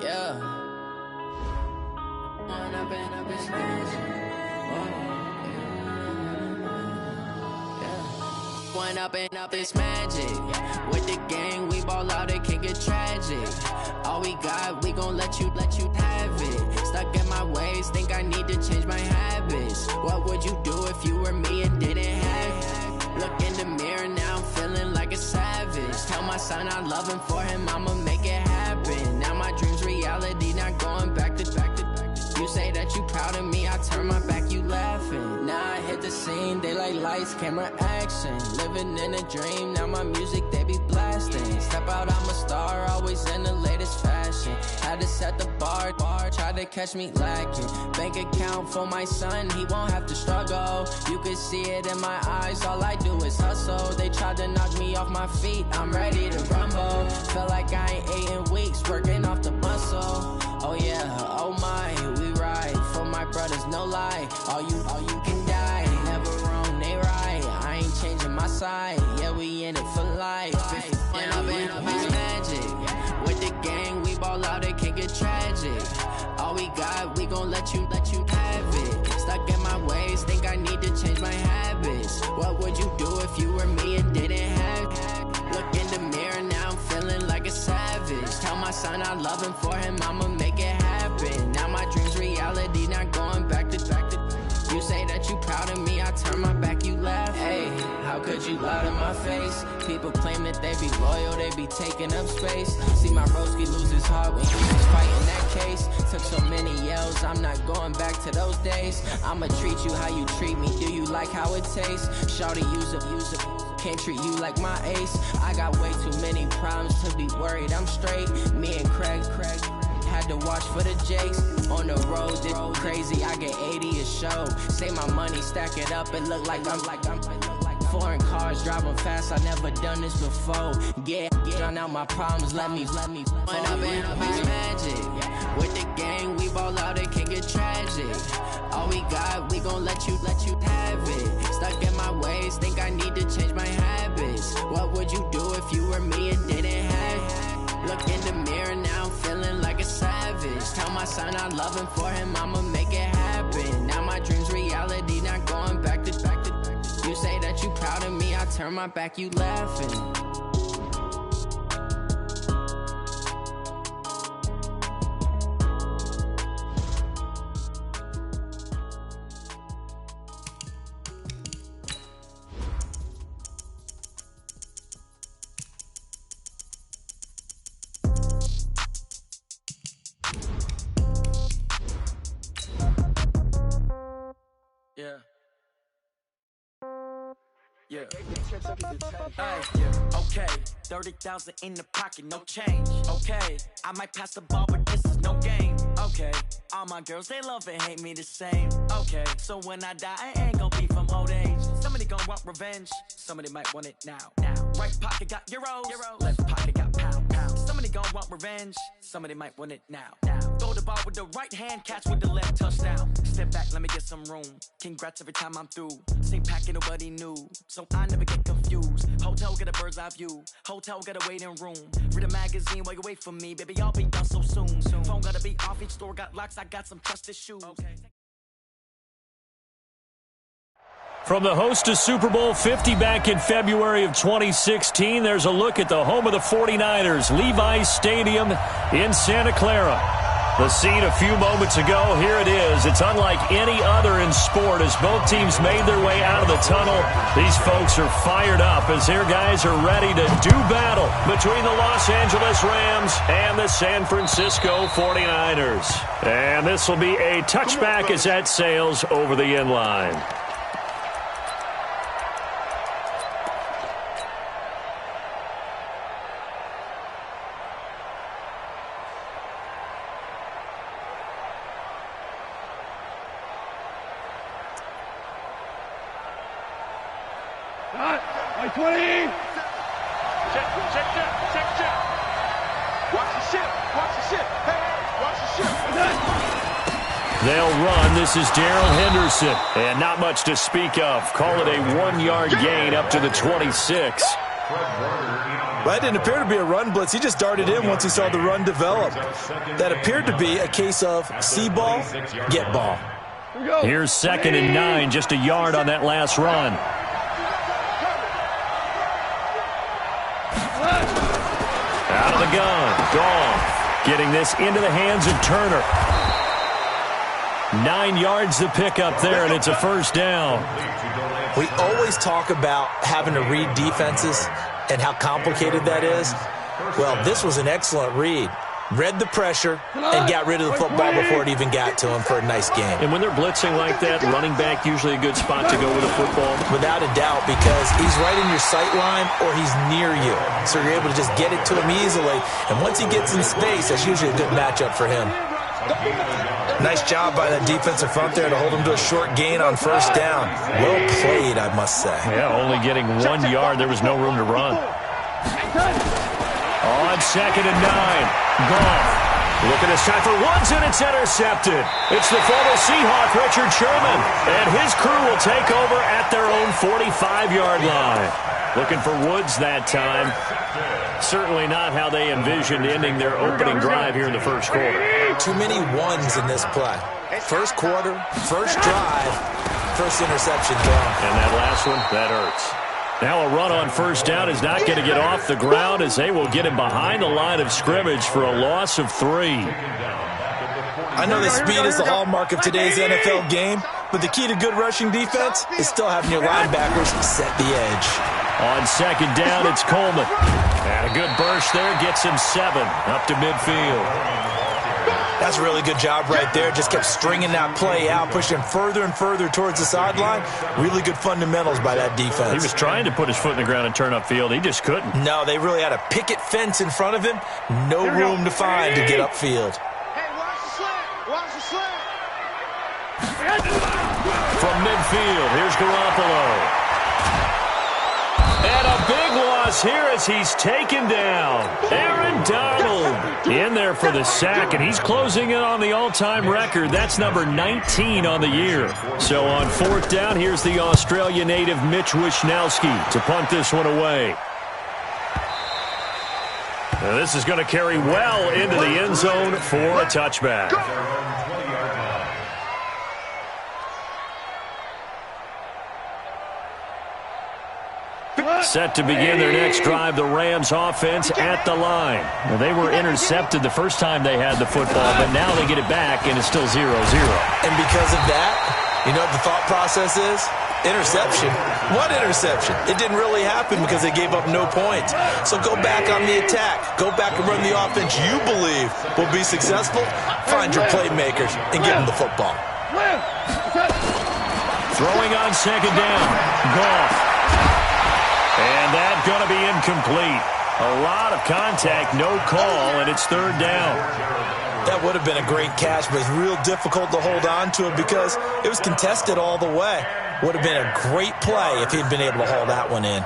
Yeah. One up and up is magic. Yeah. One up and up is magic. With the gang, we ball out, it can get tragic. All we got, we gon' let you have it. Stuck in my ways, think I need to change my habits. What would you do if you were me and didn't have it? Look in the mirror, now I'm feeling like a savage. son I love him, for him I'ma make it happen. Now my dream's reality, not going back to. You say that you proud of me, I turn my back, you laughing. Now I hit the scene, they like lights, camera, action. Living in a dream, now my music they be blasting. Step out, I'm a star, always in the latest fashion. Had to set the bar, try to catch me lacking. Bank account for my son, he won't have to struggle. You can see it in my eyes, all I do is hustle. They tried to knock me off my feet, I'm ready to rumble. Feel like I ain't ate in weeks, working off the muscle. Oh yeah, oh my, we ride for my brothers, no lie. All you can die, never wrong, they right. I ain't changing my side, yeah, we in it for life. And I've been magic with the gang, we ball out, it can get tragic. All we got, we gon' let you have it. Stuck in my ways, think I need to change my habits. What would you do if you were me and didn't have it? Look in the mirror, now I'm feeling like a savage. Tell my son I love him, for him I'ma make it happen. Now my dream's reality, not going back to. You say that you proud of me, I turn my back, you laugh. Hey, how could you lie to my face? People claim that they be loyal, they be taking up space. See my broski lose his heart when he was fighting that case. Took so many yells, I'm not going back to those days. I'ma treat you how you treat me, do you like how it tastes? Shawty, use it. Can't treat you like my ace. I got way too many problems to be worried, I'm straight. Me and Craig had to watch for the Jakes. On the road, it's crazy, I get 80 a show. Say my money, stack it up, it look like I'm foreign cars, driving fast, I never done this before. Drown out my problems, let me When I've been magic with the gang, we ball out, it can get tragic. All we got, we gon' let you have it. Stuck in my ways, think I need to change my habits. What would you do if you were me and didn't have it? Look in the mirror, now I'm feeling like a savage. Tell my son I love him, for him I'ma make it happen. Now my dream's reality, not going back to. You say that you proud of me, I turn my back, you laughing. Yeah. Okay, 30,000 in the pocket, no change. Okay, I might pass the ball, but this is no game. Okay, all my girls, they love and hate me the same. Okay, so when I die, I ain't gon' be from old age. Somebody gon' want revenge, somebody might want it now. Right pocket got euros, left pocket got pounds. Somebody gon' want revenge, somebody might want it now. Throw the ball with the right hand, catch with the left, touchdown. Step back, let me get some room. Congrats every time I'm through. Same packet, nobody knew, so I never get confused. Hotel get a bird's eye view, hotel get a waiting room. Read a magazine while you wait for me, baby, I'll be done so soon. Phone gotta be off, each store got locks, I got some trusted shoes. Okay. From the host to Super Bowl 50 back in February of 2016, there's a look at the home of the 49ers, Levi's Stadium in Santa Clara. The scene a few moments ago, here it is. It's unlike any other in sport as both teams made their way out of the tunnel. These folks are fired up as their guys are ready to do battle between the Los Angeles Rams and the San Francisco 49ers. And this will be a touchback as that sails over the end line. Like 20. Check. Watch the ship. Hey, watch the ship. They'll run. This is Darrell Henderson. And not much to speak of. Call it a 1-yard gain up to the 26. That didn't appear to be a run blitz. He just darted in once he saw the run develop. That appeared to be a case of see ball, get ball. Here's 2nd and 9, just a yard on that last run. Out of the gun, gone. Getting this into the hands of Turner. 9 yards to pick up there, and it's a first down. We always talk about having to read defenses and how complicated that is. Well, this was an excellent read. Read the pressure and got rid of the football before it even got to him for a nice game. And when they're blitzing like that, running back usually a good spot to go with a football? Without a doubt, because he's right in your sight line or he's near you. So you're able to just get it to him easily. And once he gets in space, that's usually a good matchup for him. Nice job by that defensive front there to hold him to a short gain on first down. Well played, I must say. Yeah, only getting 1 yard. There was no room to run. On 2nd and 9. Goff looking this time for Woods, and it's intercepted. It's the former Seahawk, Richard Sherman, and his crew will take over at their own 45-yard line. Looking for Woods that time. Certainly not how they envisioned ending their opening drive here in the first quarter. Too many ones in this play. First quarter, first drive, first interception thrown. And that last one, that hurts. Now a run on first down is not going to get off the ground as they will get him behind the line of scrimmage for a loss of 3. I know that speed is the hallmark of today's NFL game, but the key to good rushing defense is still having your linebackers set the edge. On 2nd down, it's Coleman. And a good burst there gets him 7 up to midfield. That's a really good job right there. Just kept stringing that play out, pushing further and further towards the sideline. Really good fundamentals by that defense. He was trying to put his foot in the ground and turn upfield. He just couldn't. No, they really had a picket fence in front of him. No room to find to get upfield. Hey, watch the slant. Watch the slant. From midfield, here's Garoppolo. And a big loss here as he's taken down. Aaron Donald in there for the sack, and he's closing in on the all-time record. That's number 19 on the year. So on 4th down, here's the Australia native Mitch Wishnowsky to punt this one away. Now this is going to carry well into the end zone for a touchback. Set to begin their next drive, the Rams offense at the line. Well, they were intercepted the first time they had the football, but now they get it back, and it's still 0-0. And because of that, you know what the thought process is? Interception. What interception? It didn't really happen because they gave up no points. So go back on the attack. Go back and run the offense you believe will be successful. Find your playmakers and give them the football. Throwing on 2nd down. Goff. And that's going to be incomplete. A lot of contact, no call, and it's 3rd down. That would have been a great catch, but it's real difficult to hold on to it because it was contested all the way. Would have been a great play if he'd been able to hold that one in.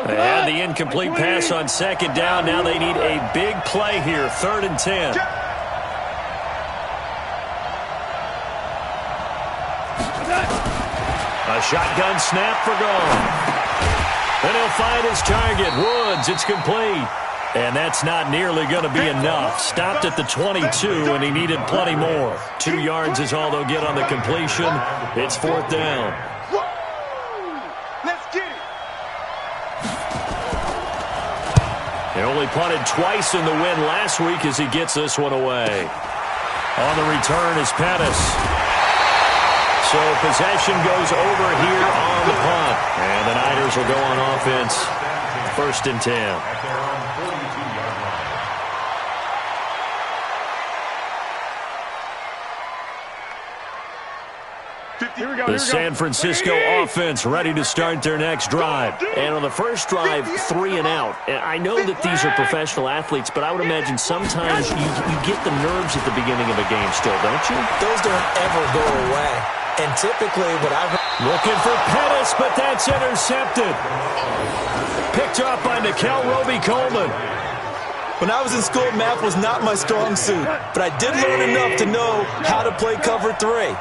They had the incomplete pass on 2nd down. Now they need a big play here, 3rd and 10. A shotgun snap for Goff. And he'll find his target. Woods, it's complete. And that's not nearly going to be enough. Stopped at the 22, and he needed plenty more. 2 yards is all they'll get on the completion. It's 4th down. Let's get it. He only punted twice in the win last week as he gets this one away. On the return is Pettis. So possession goes over here on the punt. And the Niners will go on offense. 1st and 10. The San Francisco offense ready to start their next drive. And on the first drive, 3 and out. And I know that these are professional athletes, but I would imagine sometimes you get the nerves at the beginning of a game still, don't you? Those don't ever go away. And typically what I've heard... Looking for Pettis, but that's intercepted. Picked up by Nickel Roby-Coleman. When I was in school, math was not my strong suit, but I did learn enough to know how to play cover 3.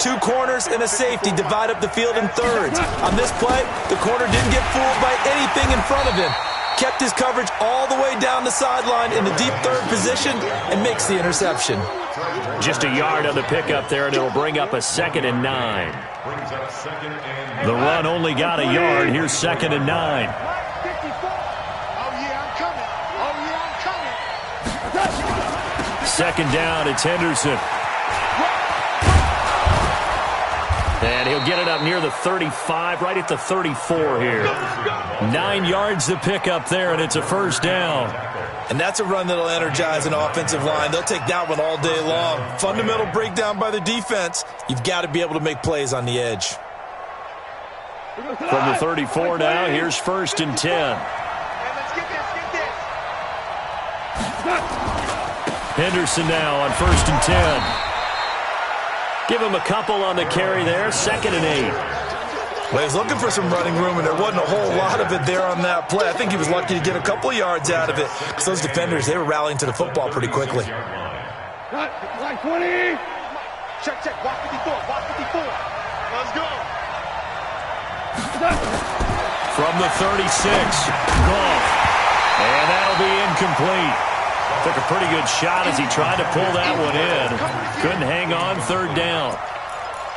2 corners and a safety divide up the field in thirds. On this play, the corner didn't get fooled by anything in front of him. Kept his coverage all the way down the sideline in the deep 3rd position and makes the interception. Just a yard on the pickup there, and it'll bring up a 2nd and 9. The run only got a yard. Here's 2nd and 9. second down. It's Henderson. And he'll get it up near the 35, right at the 34 here. 9 yards to pick up there, and it's a first down. And that's a run that'll energize an offensive line. They'll take that one all day long. Fundamental breakdown by the defense. You've got to be able to make plays on the edge. From the 34 now, here's 1st and 10. Henderson now on 1st and 10. Give him a couple on the carry there. 2nd and 8. Well, he's looking for some running room, and there wasn't a whole lot of it there on that play. I think he was lucky to get a couple of yards out of it because those defenders, they were rallying to the football pretty quickly. Line 20. Check. Watch 54. Let's go. From the 36. Gone. And that'll be incomplete. Took a pretty good shot as he tried to pull that one in. Couldn't hang on 3rd down.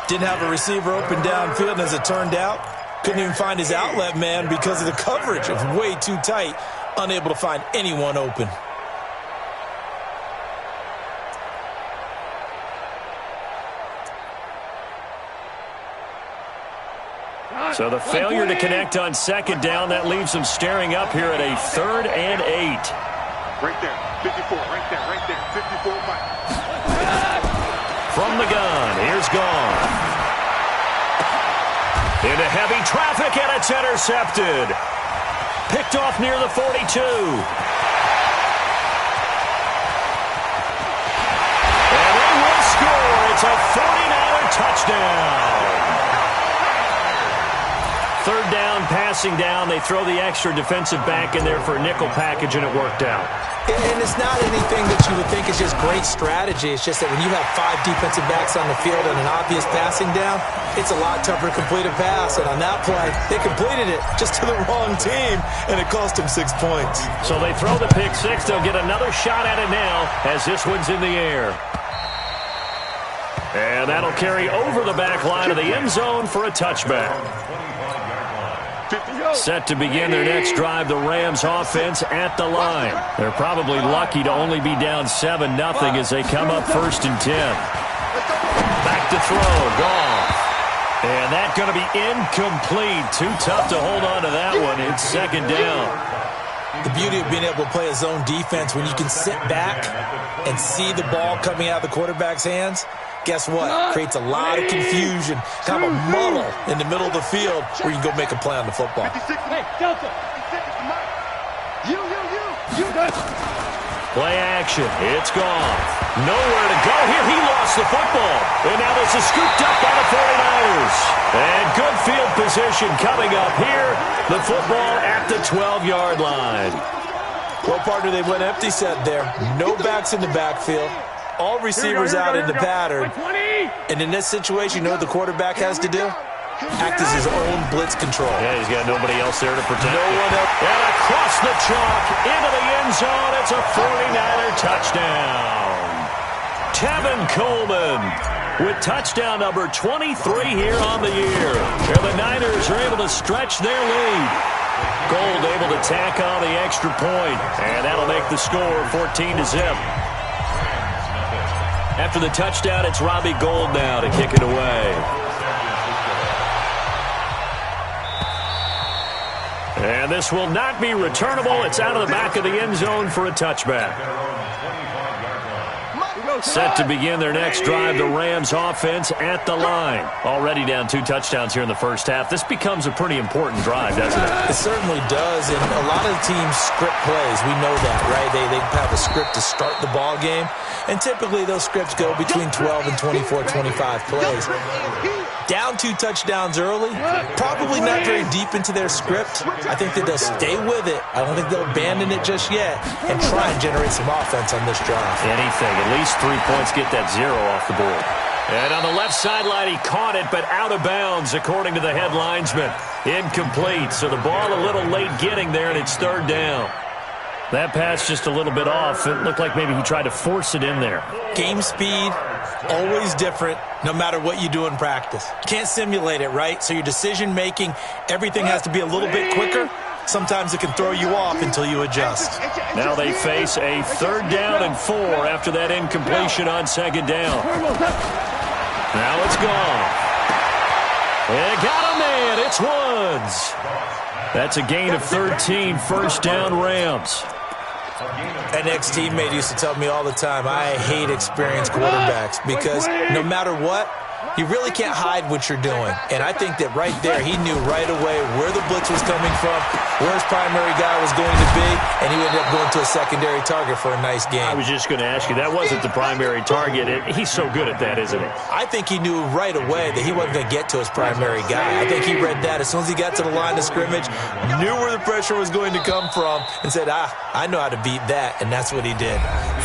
Didn't have a receiver open downfield, and as it turned out, couldn't even find his outlet man because of the coverage. It was way too tight, unable to find anyone open. So the failure to connect on 2nd down, that leaves him staring up here at a 3rd and 8. Right there, 54, right there, 54 back. From the gun, here's Gone. Into heavy traffic, and it's intercepted. Picked off near the 42. And they will score. It's a 49er touchdown. 3rd down, passing down. They throw the extra defensive back in there for a nickel package, and it worked out. And it's not anything that you would think is just great strategy. It's just that when you have 5 defensive backs on the field and an obvious passing down, it's a lot tougher to complete a pass. And on that play, they completed it just to the wrong team, and it cost them 6 points. So they throw the pick 6. They'll get another shot at it now as this one's in the air. And that'll carry over the back line of the end zone for a touchback. Set to begin their next drive, the Rams offense at the line. They're probably lucky to only be down 7-0 as they come up 1st and 10. Back to throw, Goff. And that's going to be incomplete. Too tough to hold on to that one. It's 2nd down. The beauty of being able to play a zone defense when you can sit back and see the ball coming out of the quarterback's hands. Guess what? Creates a lot of confusion, kind of a muddle in the middle of the field where you can go make a play on the football. Hey, Delta. You. Play action. It's gone. Nowhere to go here. He lost the football. And now this is scooped up by the 49ers. And good field position coming up here. The football at the 12-yard line. Well, partner, they went empty set there. No backs in the backfield. All receivers out in the pattern. And in this situation, you know what the quarterback has to do? Act as his own blitz control. Yeah, he's got nobody else there to protect No one else. And across the chalk into the end zone. It's a 49er touchdown. Tevin Coleman with touchdown number 23 here on the year. And the Niners are able to stretch their lead. Gold able to tack on the extra point. And that'll make the score 14-0. After the touchdown, it's Robbie Gould now to kick it away. And this will not be returnable. It's out of the back of the end zone for a touchback. Set to begin their next drive, the Rams offense at the line. Already down 2 touchdowns here in the first half. This becomes a pretty important drive, doesn't it? It certainly does, and a lot of teams script plays. We know that, right? They have a script to start the ball game, and typically those scripts go between 12 and 24, 25 plays. Down 2 touchdowns early, probably not very deep into their script. I think that they'll stay with it. I don't think they'll abandon it just yet and try and generate some offense on this drive. Anything, at least 3 points, get that 0 off the board. And on the left sideline, he caught it, but out of bounds, according to the head linesman. Incomplete, so the ball a little late getting there, and it's 3rd down. That pass just a little bit off. It looked like maybe he tried to force it in there. Game speed, always different, no matter what you do in practice. You can't simulate it, right? So your decision-making, everything has to be a little bit quicker. sometimes it can throw you off until you adjust. Now they face a 3rd down and 4 after that incompletion on 2nd down. Now it's gone. They got a man. It's Woods. That's a gain of 13, 1st down Rams. An ex-teammate used to tell me all the time, I hate experienced quarterbacks because no matter what, you really can't hide what you're doing. And I think that right there, he knew right away where the blitz was coming from, where his primary guy was going to be, and he ended up going to a secondary target for a nice game. I was just going to ask you, that wasn't the primary target. He's so good at that, isn't he? I think he knew right away that he wasn't going to get to his primary guy. I think he read that as soon as he got to the line of scrimmage, knew where the pressure was going to come from, and said, I know how to beat that, and that's what he did.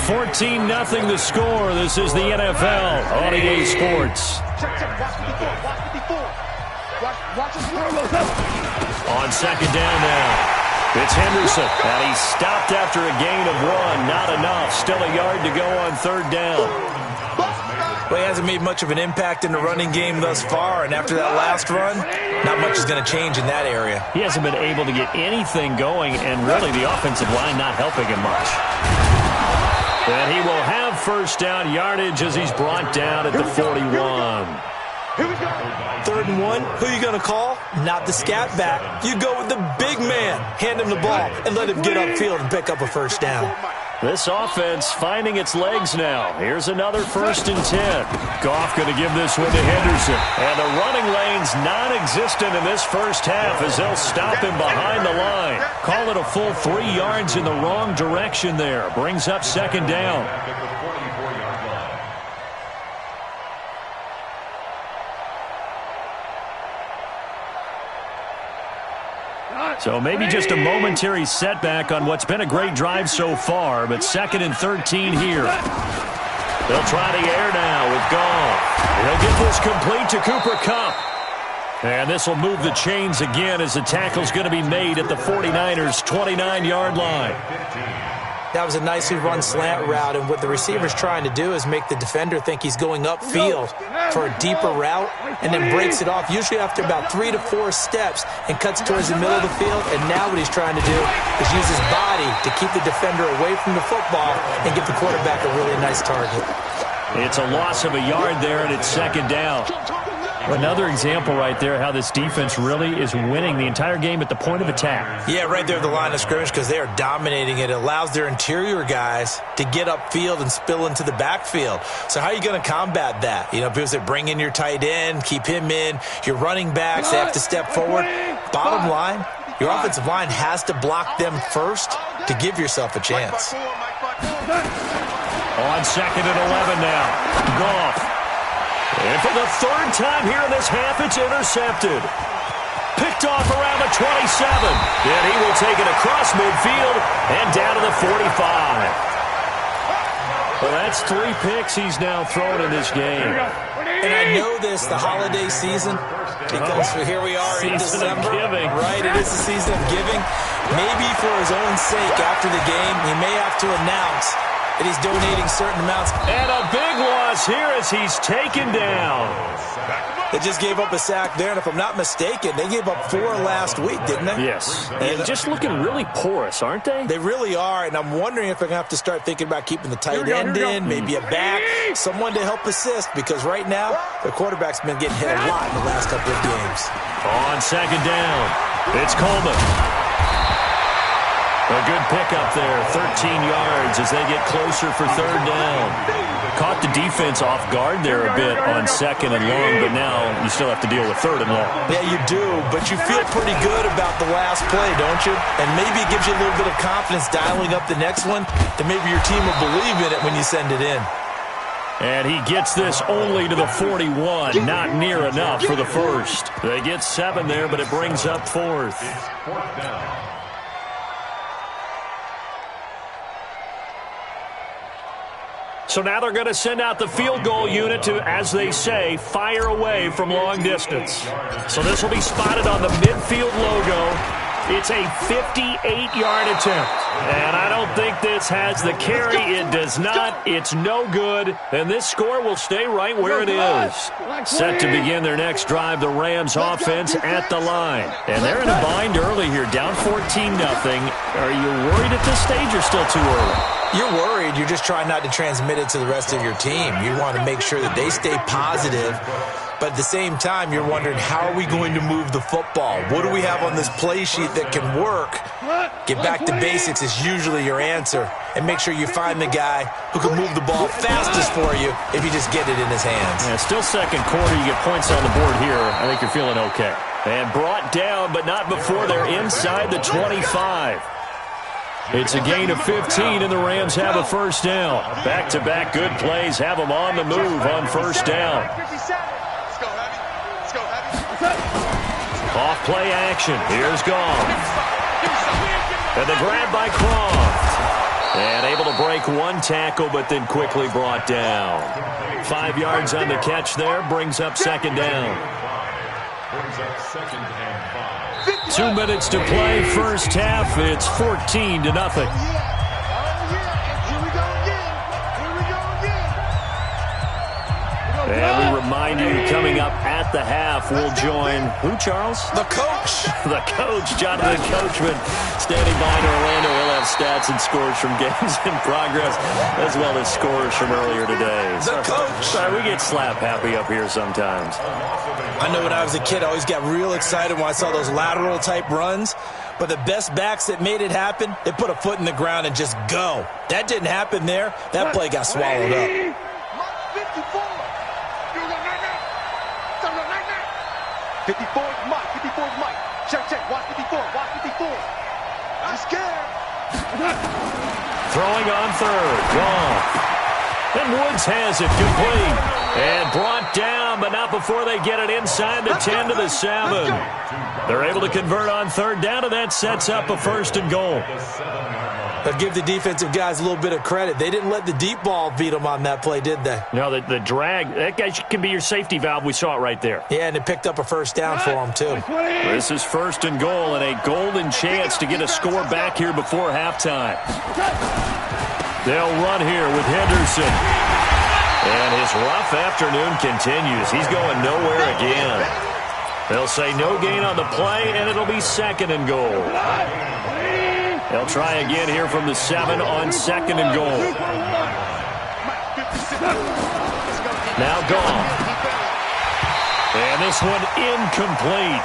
14-0 the score. This is the NFL on EA Sports. On 2nd down now, it's Henderson, and he's stopped after a gain of 1. Not enough. Still a yard to go on 3rd down. Well, he hasn't made much of an impact in the running game thus far, and after that last run, not much is going to change in that area. He hasn't been able to get anything going, and really the offensive line not helping him much. And he will have 1st down yardage as he's brought down at the 41. 3rd and 1, who are you going to call? Not the scat back. You go with the big man. Hand him the ball and let him get upfield and pick up a 1st down. This offense finding its legs now. Here's another 1st and 10. Goff going to give this one to Henderson. And the running lane's non-existent in this 1st half as they'll stop him behind the line. Call it a full 3 yards in the wrong direction there. Brings up 2nd down. So maybe just a momentary setback on what's been a great drive so far, but 2nd and 13 here. They'll try the air now with Goff. He'll get this complete to Cooper Kupp. And this will move the chains again as the tackle's going to be made at the 49ers' 29-yard line. That was a nicely run slant route, and what the receiver's trying to do is make the defender think he's going upfield for a deeper route and then breaks it off, usually after about 3 to 4 steps, and cuts towards the middle of the field. And now what he's trying to do is use his body to keep the defender away from the football and give the quarterback a really nice target. It's a loss of a yard there, and it's 2nd down. Another example right there how this defense really is winning the entire game at the point of attack. Yeah, right there at the line of scrimmage because they are dominating it. It allows their interior guys to get upfield and spill into the backfield. So how are you going to combat that? You know, people say bring in your tight end, keep him in. Your running backs, they have to step forward. Bottom line, your offensive line has to block them first to give yourself a chance. On 2nd and 11 now, Goff. And for the 3rd time here in this half, it's intercepted. Picked off around the 27. And he will take it across midfield and down to the 45. Well, that's 3 picks he's now thrown in this game. And I know this, the holiday season, because here we are in December. Right, it is the season of giving. Maybe for his own sake after the game, he may have to announce that he's donating certain amounts. And a big loss here as he's taken down. They just gave up a sack there, and if I'm not mistaken, they gave up 4 last week, didn't they? Yes. And just looking really porous, aren't they? They really are, and I'm wondering if they're going to have to start thinking about keeping the tight end in, maybe a back, someone to help assist, because right now, their quarterback's been getting hit a lot in the last couple of games. On 2nd down, it's Coleman. A good pickup there, 13 yards as they get closer for 3rd down. Caught the defense off guard there a bit on 2nd and long, but now you still have to deal with 3rd and long. Yeah, you do, but you feel pretty good about the last play, don't you? And maybe it gives you a little bit of confidence dialing up the next one, that maybe your team will believe in it when you send it in. And he gets this only to the 41, not near enough for the 1st. They get 7 there, but it brings up 4th. So now they're going to send out the field goal unit to, as they say, fire away from long distance. So this will be spotted on the midfield logo. It's a 58-yard attempt. And I don't think this has the carry. It does not. It's no good. And this score will stay right where it is. Set to begin their next drive, the Rams offense at the line. And they're in a bind early here, down 14-0. Are you worried at this stage or still too early? You're worried. You're just trying not to transmit it to the rest of your team. You want to make sure that they stay positive. But at the same time, you're wondering, how are we going to move the football? What do we have on this play sheet that can work? Get back to basics is usually your answer. And make sure you find the guy who can move the ball fastest for you if you just get it in his hands. Yeah, still second quarter. You get points on the board here. I think you're feeling okay. And brought down, but not before they're inside the 25. It's a gain of 15, and the Rams have a first down. Back-to-back good plays have them on the move on first down. Off play action. Here's Goff. And the grab by Croft. And able to break one tackle, but then quickly brought down. 5 yards on the catch there. Brings up second down. 2 minutes to play. First half. It's 14-0. And we remind you, coming up at the half, we'll join, who, Charles? The coach. The coach, Jonathan Coachman, standing by in Orlando. He'll have stats and scores from games in progress, as well as scores from earlier today. The coach. Sorry, we get slap happy up here sometimes. I know when I was a kid, I always got real excited when I saw those lateral-type runs. But the best backs that made it happen, they put a foot in the ground and just go. That didn't happen there. That play got swallowed up. 54 is Mike. 54 is Mike. Check. Watch 54. Watch 54. I'm scared. Throwing on third. Goff. And Woods has it complete. And brought down, but not before they get it inside the 10 to the 7. They're able to convert on third down, and that sets up a first and goal. But give the defensive guys a little bit of credit. They didn't let the deep ball beat them on that play, did they? No, the drag, that guy can be your safety valve. We saw it right there. Yeah, and it picked up a first down for them, too. This is first and goal, and a golden chance to get a score back here before halftime. They'll run here with Henderson. And his rough afternoon continues. He's going nowhere again. They'll say no gain on the play, and it'll be second and goal. They'll try again here from the 7 on second and goal. Now Goff. And this one incomplete.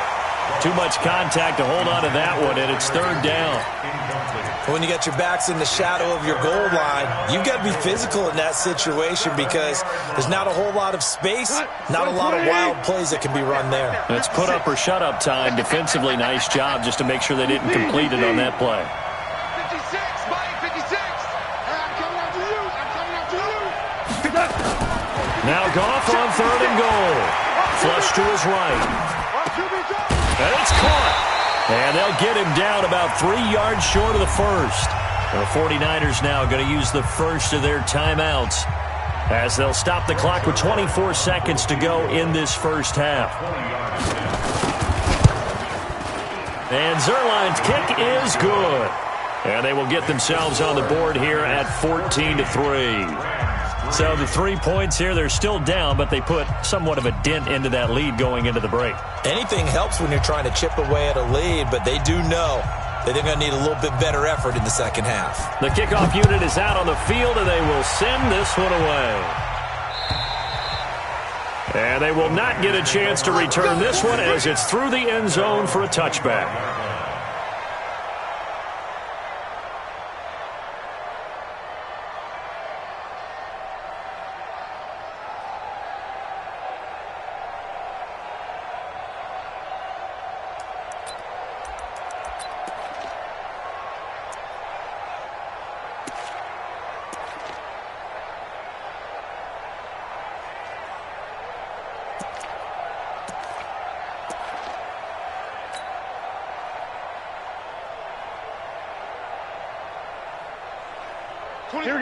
Too much contact to hold on to that one, and it's third down. When you got your backs in the shadow of your goal line, you've got to be physical in that situation because there's not a whole lot of space, not a lot of wild plays that can be run there. It's put up or shut up time. Defensively, nice job just to make sure they didn't complete it on that play. 56, Mike, 56. I'm coming after you. I'm coming after you. Now Goff on third and goal. Flush to his right. And it's caught. And they'll get him down about 3 yards short of the first. The 49ers now going to use the first of their timeouts as they'll stop the clock with 24 seconds to go in this first half. And Zerline's kick is good. And they will get themselves on the board here at 14-3. So the 3 points here, they're still down, but they put somewhat of a dent into that lead going into the break. Anything helps when you're trying to chip away at a lead, but they do know that they're going to need a little bit better effort in the second half. The kickoff unit is out on the field, and they will send this one away. And they will not get a chance to return this one as it's through the end zone for a touchback.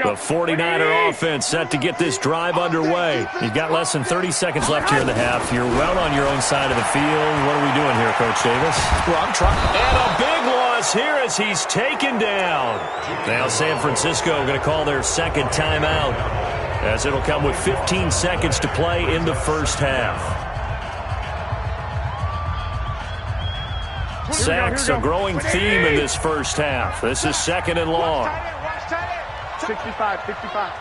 The 49er offense set to get this drive underway. You've got less than 30 seconds left here in the half. You're well on your own side of the field. What are we doing here, Coach Davis? Well, I'm trying. And a big one. across here as he's taken down. Now San Francisco going to call their second timeout, as it'll come with 15 seconds to play in the first half. Sacks, a growing theme in this first half. This is second and long. 65, 55.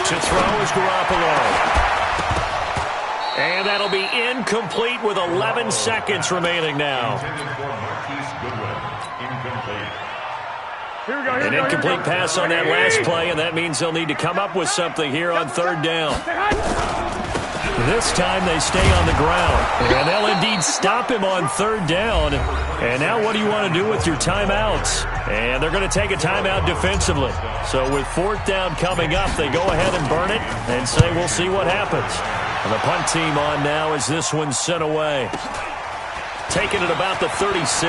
To throw is Garoppolo. And that'll be incomplete with 11 seconds remaining now. An incomplete pass on that last play, and that means they'll need to come up with something here on third down. This time they stay on the ground, and they'll indeed stop him on third down. And now what do you want to do with your timeouts? And they're going to take a timeout defensively. So with fourth down coming up, they go ahead and burn it and say we'll see what happens. And the punt team on now as this one's sent away. Taking it about the 36.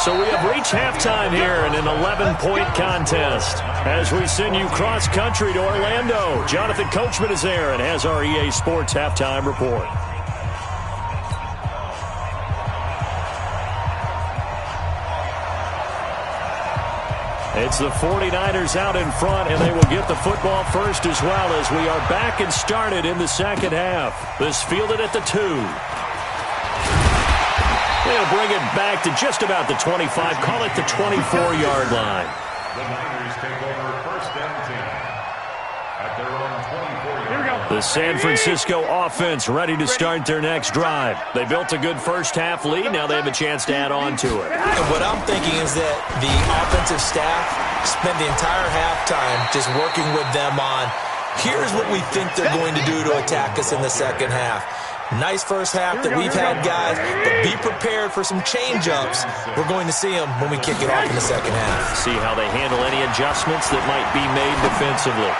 So we have reached halftime here in an 11-point contest. As we send you cross-country to Orlando, Jonathan Coachman is there and has our EA Sports halftime report. It's the 49ers out in front, and they will get the football first as well as we are back and started in the second half. This fielded at the 2. They'll bring it back to just about the 25, call it the 24-yard line. The Niners take over first and 10 at their own 24-yard line. The San Francisco offense ready to start their next drive. They built a good first-half lead. Now they have a chance to add on to it. And what I'm thinking is that the offensive staff spent the entire halftime just working with them on, here's what we think they're going to do to attack us in the second half. Nice first half that we've had, guys, but be prepared for some change-ups. We're going to see them when we kick it off in the second half. See how they handle any adjustments that might be made defensively.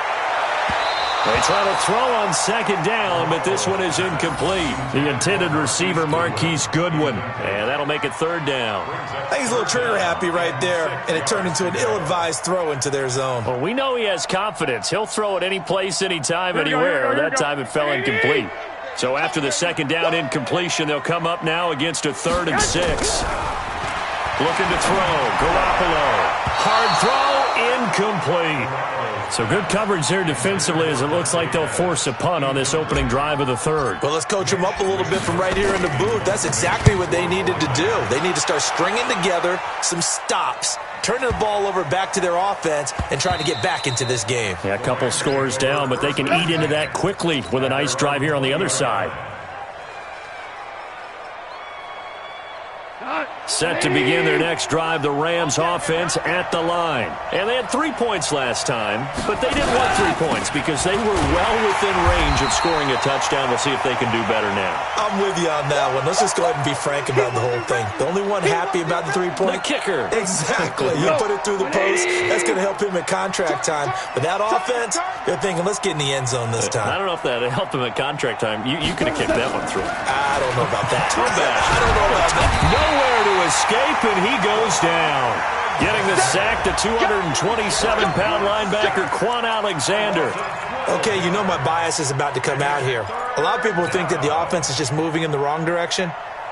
They try to throw on second down, but this one is incomplete. The intended receiver, Marquise Goodwin, and that'll make it third down. I think he's a little trigger-happy right there, and it turned into an ill-advised throw into their zone. Well, we know he has confidence. He'll throw it any place, anytime, anywhere. That time it fell incomplete. So after the second down incompletion, they'll come up now against a 3rd and 6. Looking to throw. Garoppolo. Hard throw. Incomplete. So good coverage there defensively as it looks like they'll force a punt on this opening drive of the 3rd. Well, let's coach them up a little bit from right here in the booth. That's exactly what they needed to do. They need to start stringing together some stops, turning the ball over back to their offense, and trying to get back into this game. Yeah, a couple scores down, but they can eat into that quickly with a nice drive here on the other side. Set to begin their next drive, the Rams offense at the line. And they had 3 points last time, but they didn't want 3 points because they were well within range of scoring a touchdown. We'll see if they can do better now. I'm with you on that one. Let's just go ahead and be frank about the whole thing. The only one happy about the 3-point? The kicker. Exactly. You put it through the post, that's going to help him at contract time. But that offense, they're thinking, let's get in the end zone this time. I don't know if that helped him at contract time. You could have kicked that one through. I don't know about that. Too bad. I don't know about that. Nowhere to escape, and he goes down. Getting the sack, the 227-pound linebacker, Quan Alexander. Okay, you know my bias is about to come out here. A lot of people think that the offense is just moving in the wrong direction.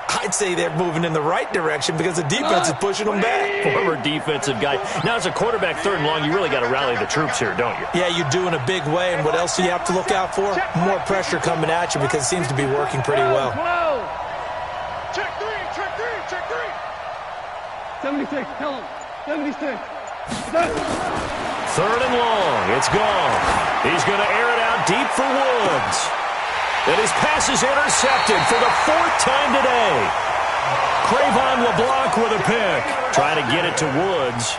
I'd say they're moving in the right direction because the defense is pushing them back. Former defensive guy. Now, as a quarterback, 3rd and long, you really got to rally the troops here, don't you? Yeah, you do in a big way. And what else do you have to look out for? More pressure coming at you because it seems to be working pretty well. Check 3, check 3, check 3. 76, tell him. 76. 3rd and long. It's gone. He's going to air it out deep for Woods. And his pass is intercepted for the 4th time today. Crayvon LeBlanc with a pick. Trying to get it to Woods.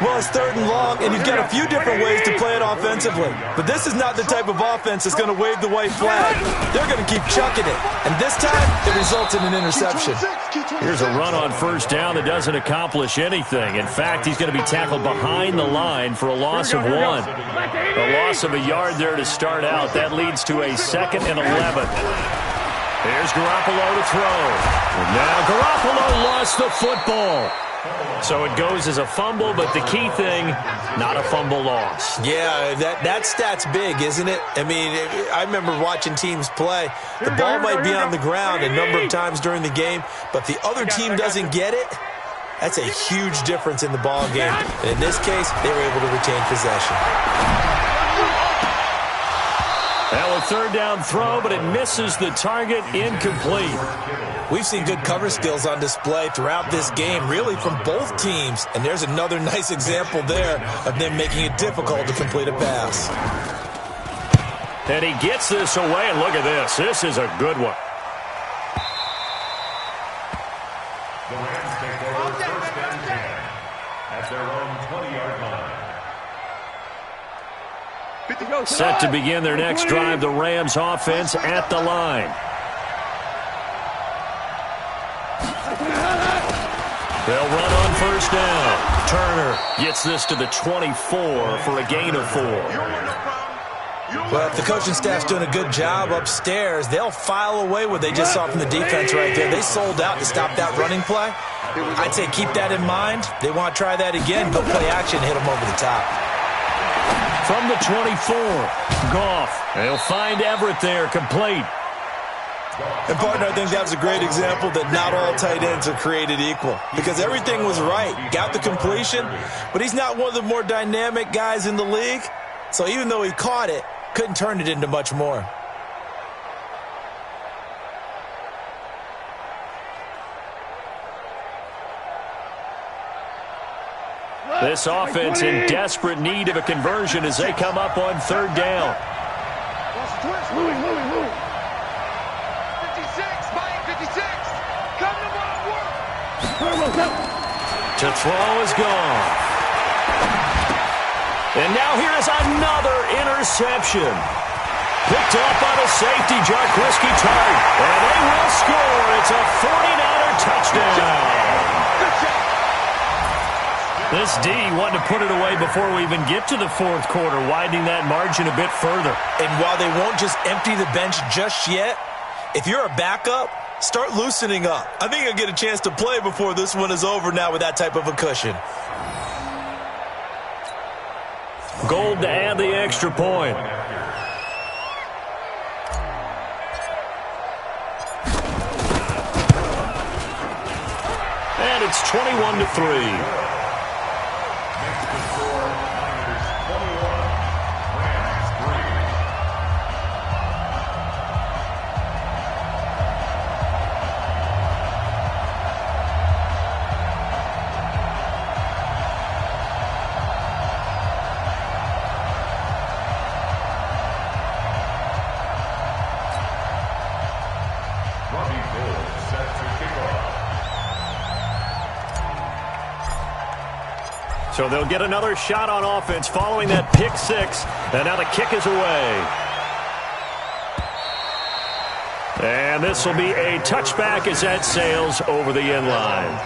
Well, it's 3rd and long, and you've got a few different ways to play it offensively. But this is not the type of offense that's going to wave the white flag. They're going to keep chucking it. And this time, it results in an interception. Here's a run on 1st down that doesn't accomplish anything. In fact, he's going to be tackled behind the line for a loss of 1. A loss of a yard there to start out. That leads to a 2nd and 11. Here's Garoppolo to throw. And now Garoppolo lost the football. So it goes as a fumble, but the key thing, not a fumble loss. Yeah, that stat's big, isn't it? I mean, I remember watching teams play. The ball might be on the ground a number of times during the game, but if the other team doesn't get it, that's a huge difference in the ball game. And in this case, they were able to retain possession. Well, a third down throw, but it misses the target, incomplete. We've seen good cover skills on display throughout this game, really from both teams. And there's another nice example there of them making it difficult to complete a pass. And he gets this away, and look at this. This is a good one. The Rams take over first and 10 at their own 20-yard line. Set to begin their next drive, the Rams offense at the line. They'll run on first down. Turner gets this to the 24 for a gain of 4. Well, if the coaching staff's doing a good job upstairs, they'll file away what they just saw from the defense right there. They sold out to stop that running play. I'd say keep that in mind. They want to try that again, go play action, hit them over the top. From the 24, Goff. They'll find Everett there, complete. And, partner, I think that was a great example that not all tight ends are created equal because everything was right. Got the completion, but he's not one of the more dynamic guys in the league. So even though he caught it, couldn't turn it into much more. This offense in desperate need of a conversion as they come up on third down. 56, come to work. To throw is gone. And now here is another interception. Picked off by the safety, Jaquiski Tart. And they will score. It's a 49er touchdown. This D wanted to put it away before we even get to the fourth quarter, widening that margin a bit further. And while they won't just empty the bench just yet, if you're a backup, start loosening up. I think you'll get a chance to play before this one is over now with that type of a cushion. Gold to add the extra point. And it's 21-3. So they'll get another shot on offense following that pick six. And now the kick is away. And this will be a touchback as that sails over the end line.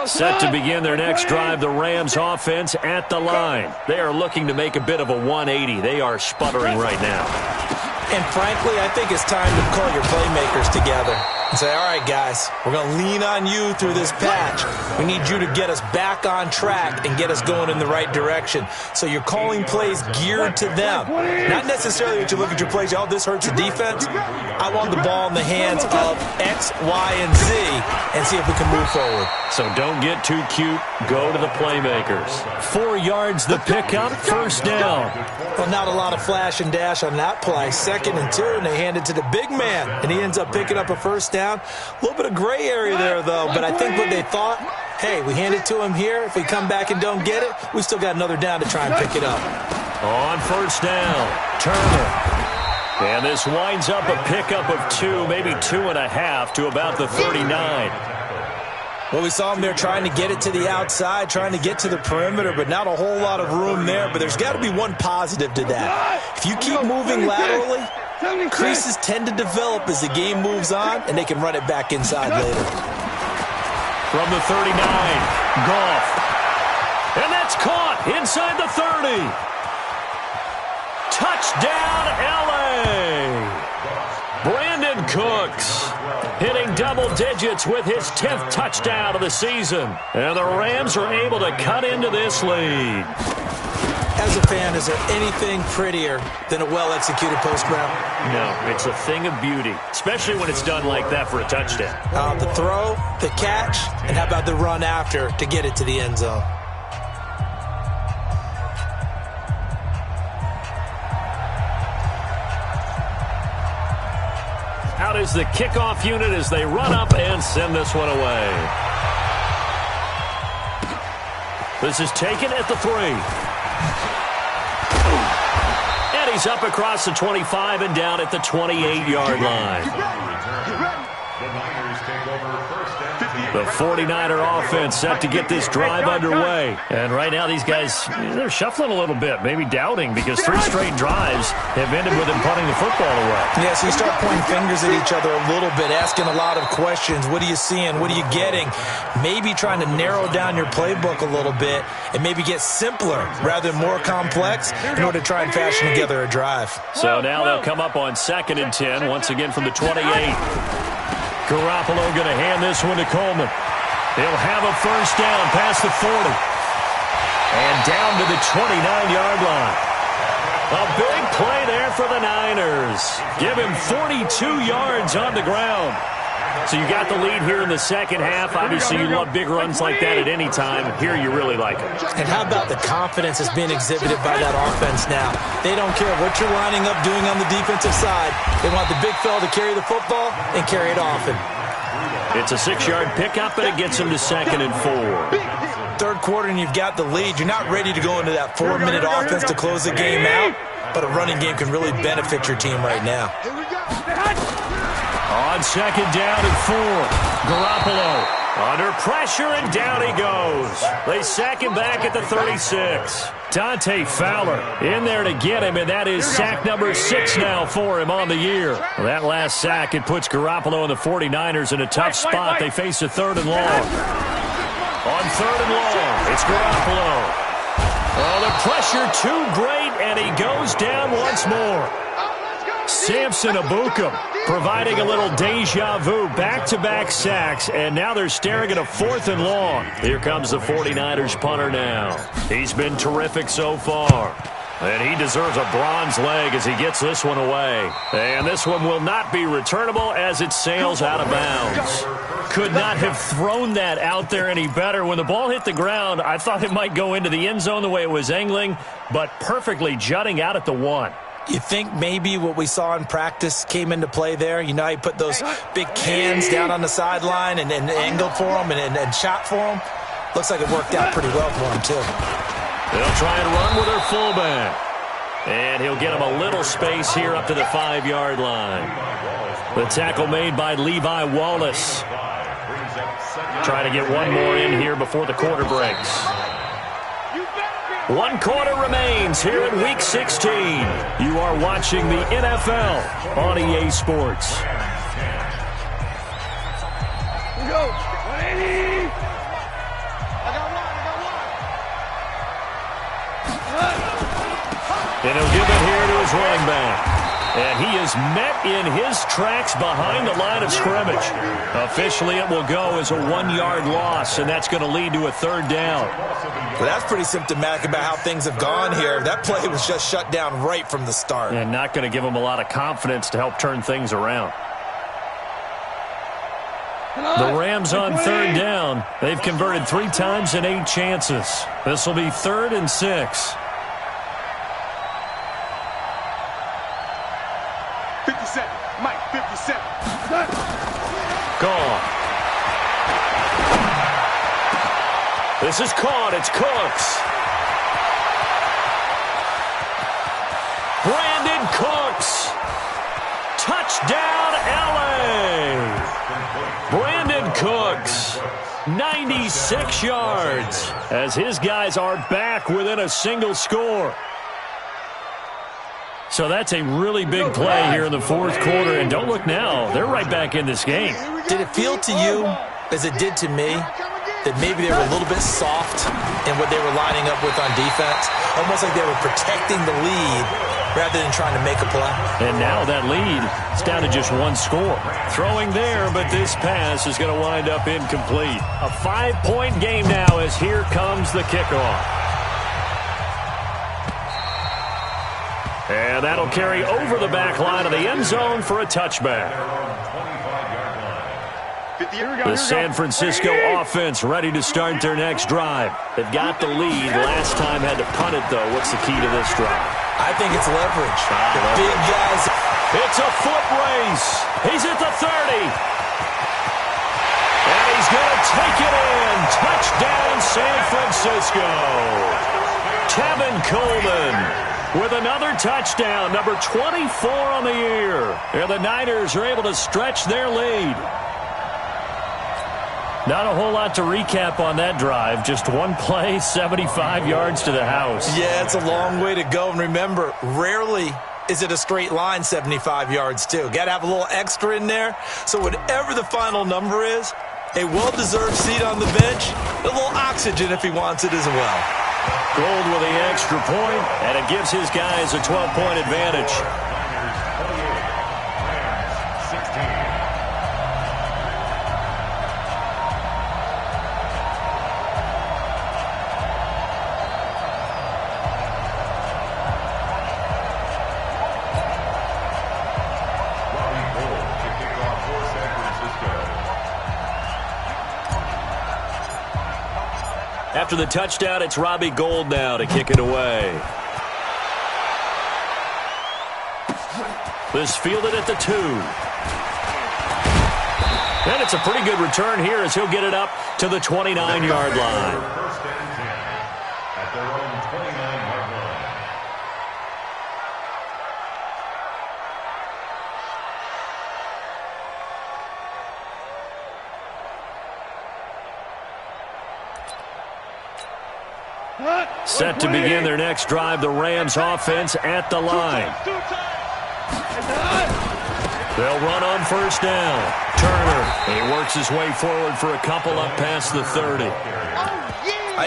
Set to begin their next drive, the Rams offense at the line. They are looking to make a bit of a 180. They are sputtering right now. And frankly, I think it's time to call your playmakers together and say, all right, guys, we're going to lean on you through this patch. We need you to get us back on track and get us going in the right direction. So you're calling plays geared to them. Not necessarily that you look at your plays, oh, this hurts the defense. I want the ball in the hands of X, Y, and Z and see if we can move forward. So don't get too cute. Go to the playmakers. 4 yards the pickup, first down. Well, not a lot of flash and dash on that play. 2nd and 2, and they hand it to the big man, and he ends up picking up a first down. A little bit of gray area there, though, but I think what they thought, hey, we hand it to him here. If we come back and don't get it, we still got another down to try and pick it up. On first down, Turner. And this winds up a pickup of 2, maybe 2.5 to about the 39. Well, we saw him there trying to get it to the outside, trying to get to the perimeter, but not a whole lot of room there. But there's got to be one positive to that. If you keep moving laterally, creases tend to develop as the game moves on, and they can run it back inside later. From the 39, Goff. And that's caught. Inside the 30. Touchdown, L.A. Brandon Cooks hitting double digits with his 10th touchdown of the season. And the Rams are able to cut into this lead. As a fan, is there anything prettier than a well-executed post route? No, it's a thing of beauty, especially when it's done like that for a touchdown. The throw, the catch, and how about the run after to get it to the end zone? Out is the kickoff unit as they run up and send this one away. This is taken at the 3. And he's up across the 25 and down at the 28-yard line. The Niners take over first and 10. The 49er offense set to get this drive underway. And right now these guys, they're shuffling a little bit, maybe doubting, because 3 straight drives have ended with them punting the football away. Yeah, so you start pointing fingers at each other a little bit, asking a lot of questions. What are you seeing? What are you getting? Maybe trying to narrow down your playbook a little bit and maybe get simpler rather than more complex in order to try and fashion together a drive. So now they'll come up on 2nd and 10, once again from the 28. Garoppolo going to hand this one to Coleman. He'll have a first down past the 40. And down to the 29-yard line. A big play there for the Niners. Give him 42 yards on the ground. So you got the lead here in the second half. Obviously, you love big runs like that at any time. Here you really like it. And how about the confidence that's being exhibited by that offense now? They don't care what you're lining up doing on the defensive side. They want the big fella to carry the football and carry it often. It's a 6-yard pickup, and it gets him to 2nd and 4. Third quarter, and you've got the lead. You're not ready to go into that 4-minute offense to close the game out, but a running game can really benefit your team right now. On 2nd down and 4, Garoppolo under pressure, and down he goes. They sack him back at the 36. Dante Fowler in there to get him, and that is sack number 6 now for him on the year. Well, that last sack, it puts Garoppolo and the 49ers in a tough spot. They face a 3rd and long. On 3rd and long, it's Garoppolo. Oh, the pressure too great, and he goes down once more. Samson Ebukam providing a little deja vu, back-to-back sacks, and now they're staring at a 4th and long. Here comes the 49ers punter now. He's been terrific so far, and he deserves a bronze leg as he gets this one away. And this one will not be returnable as it sails out of bounds. Could not have thrown that out there any better. When the ball hit the ground, I thought it might go into the end zone the way it was angling, but perfectly jutting out at the 1. You think maybe what we saw in practice came into play there? You know, he put those big cans down on the sideline and angled for them and shot for them. Looks like it worked out pretty well for him, too. They'll try and run with their fullback. And he'll get him a little space here up to the 5-yard line. The tackle made by Levi Wallace. Trying to get one more in here before the quarter breaks. 1 quarter remains here in Week 16. You are watching the NFL on EA Sports. Here we go. 180. I got one. And he'll give it here to his running back. And he is met in his tracks behind the line of scrimmage. Officially, it will go as a 1-yard loss, and that's going to lead to a 3rd down. Well, that's pretty symptomatic about how things have gone here. That play was just shut down right from the start. And not going to give him a lot of confidence to help turn things around. The Rams on 3rd down. They've converted 3 times in 8 chances. This will be 3rd and 6. 57. Mike, 57. Gone. This is caught. It's Cooks. Brandon Cooks. Touchdown, L.A. Brandon Cooks, 96 yards, as his guys are back within a single score. So that's a really big play here in the 4th quarter, and don't look now, they're right back in this game. Did it feel to you, as it did to me, that maybe they were a little bit soft in what they were lining up with on defense, almost like they were protecting the lead rather than trying to make a play. And now that lead is down to just one score. Throwing there, but this pass is going to wind up incomplete. A 5-point game now as here comes the kickoff. And that'll carry over the back line of the end zone for a touchback. The San Francisco offense ready to start their next drive. They've got the lead. Last time had to punt it, though. What's the key to this drive? I think it's leverage. The big guys. It's a foot race. He's at the 30. And he's going to take it in. Touchdown, San Francisco. Tevin Coleman with another touchdown, number 24 on the year. And the Niners are able to stretch their lead. Not a whole lot to recap on that drive. Just one play, 75 yards to the house. Yeah, it's a long way to go. And remember, rarely is it a straight line 75 yards, too. Got to have a little extra in there. So whatever the final number is, a well-deserved seat on the bench, a little oxygen if he wants it as well. Gold with the extra point, and it gives his guys a 12-point advantage. After the touchdown, it's Robbie Gould now to kick it away. This fielded at the 2. And it's a pretty good return here as he'll get it up to the 29-yard line. First and 10 at their own 29-yard line. Set to begin their next drive, the Rams offense at the line. They'll run on first down. Turner, he works his way forward for a couple up past the 30.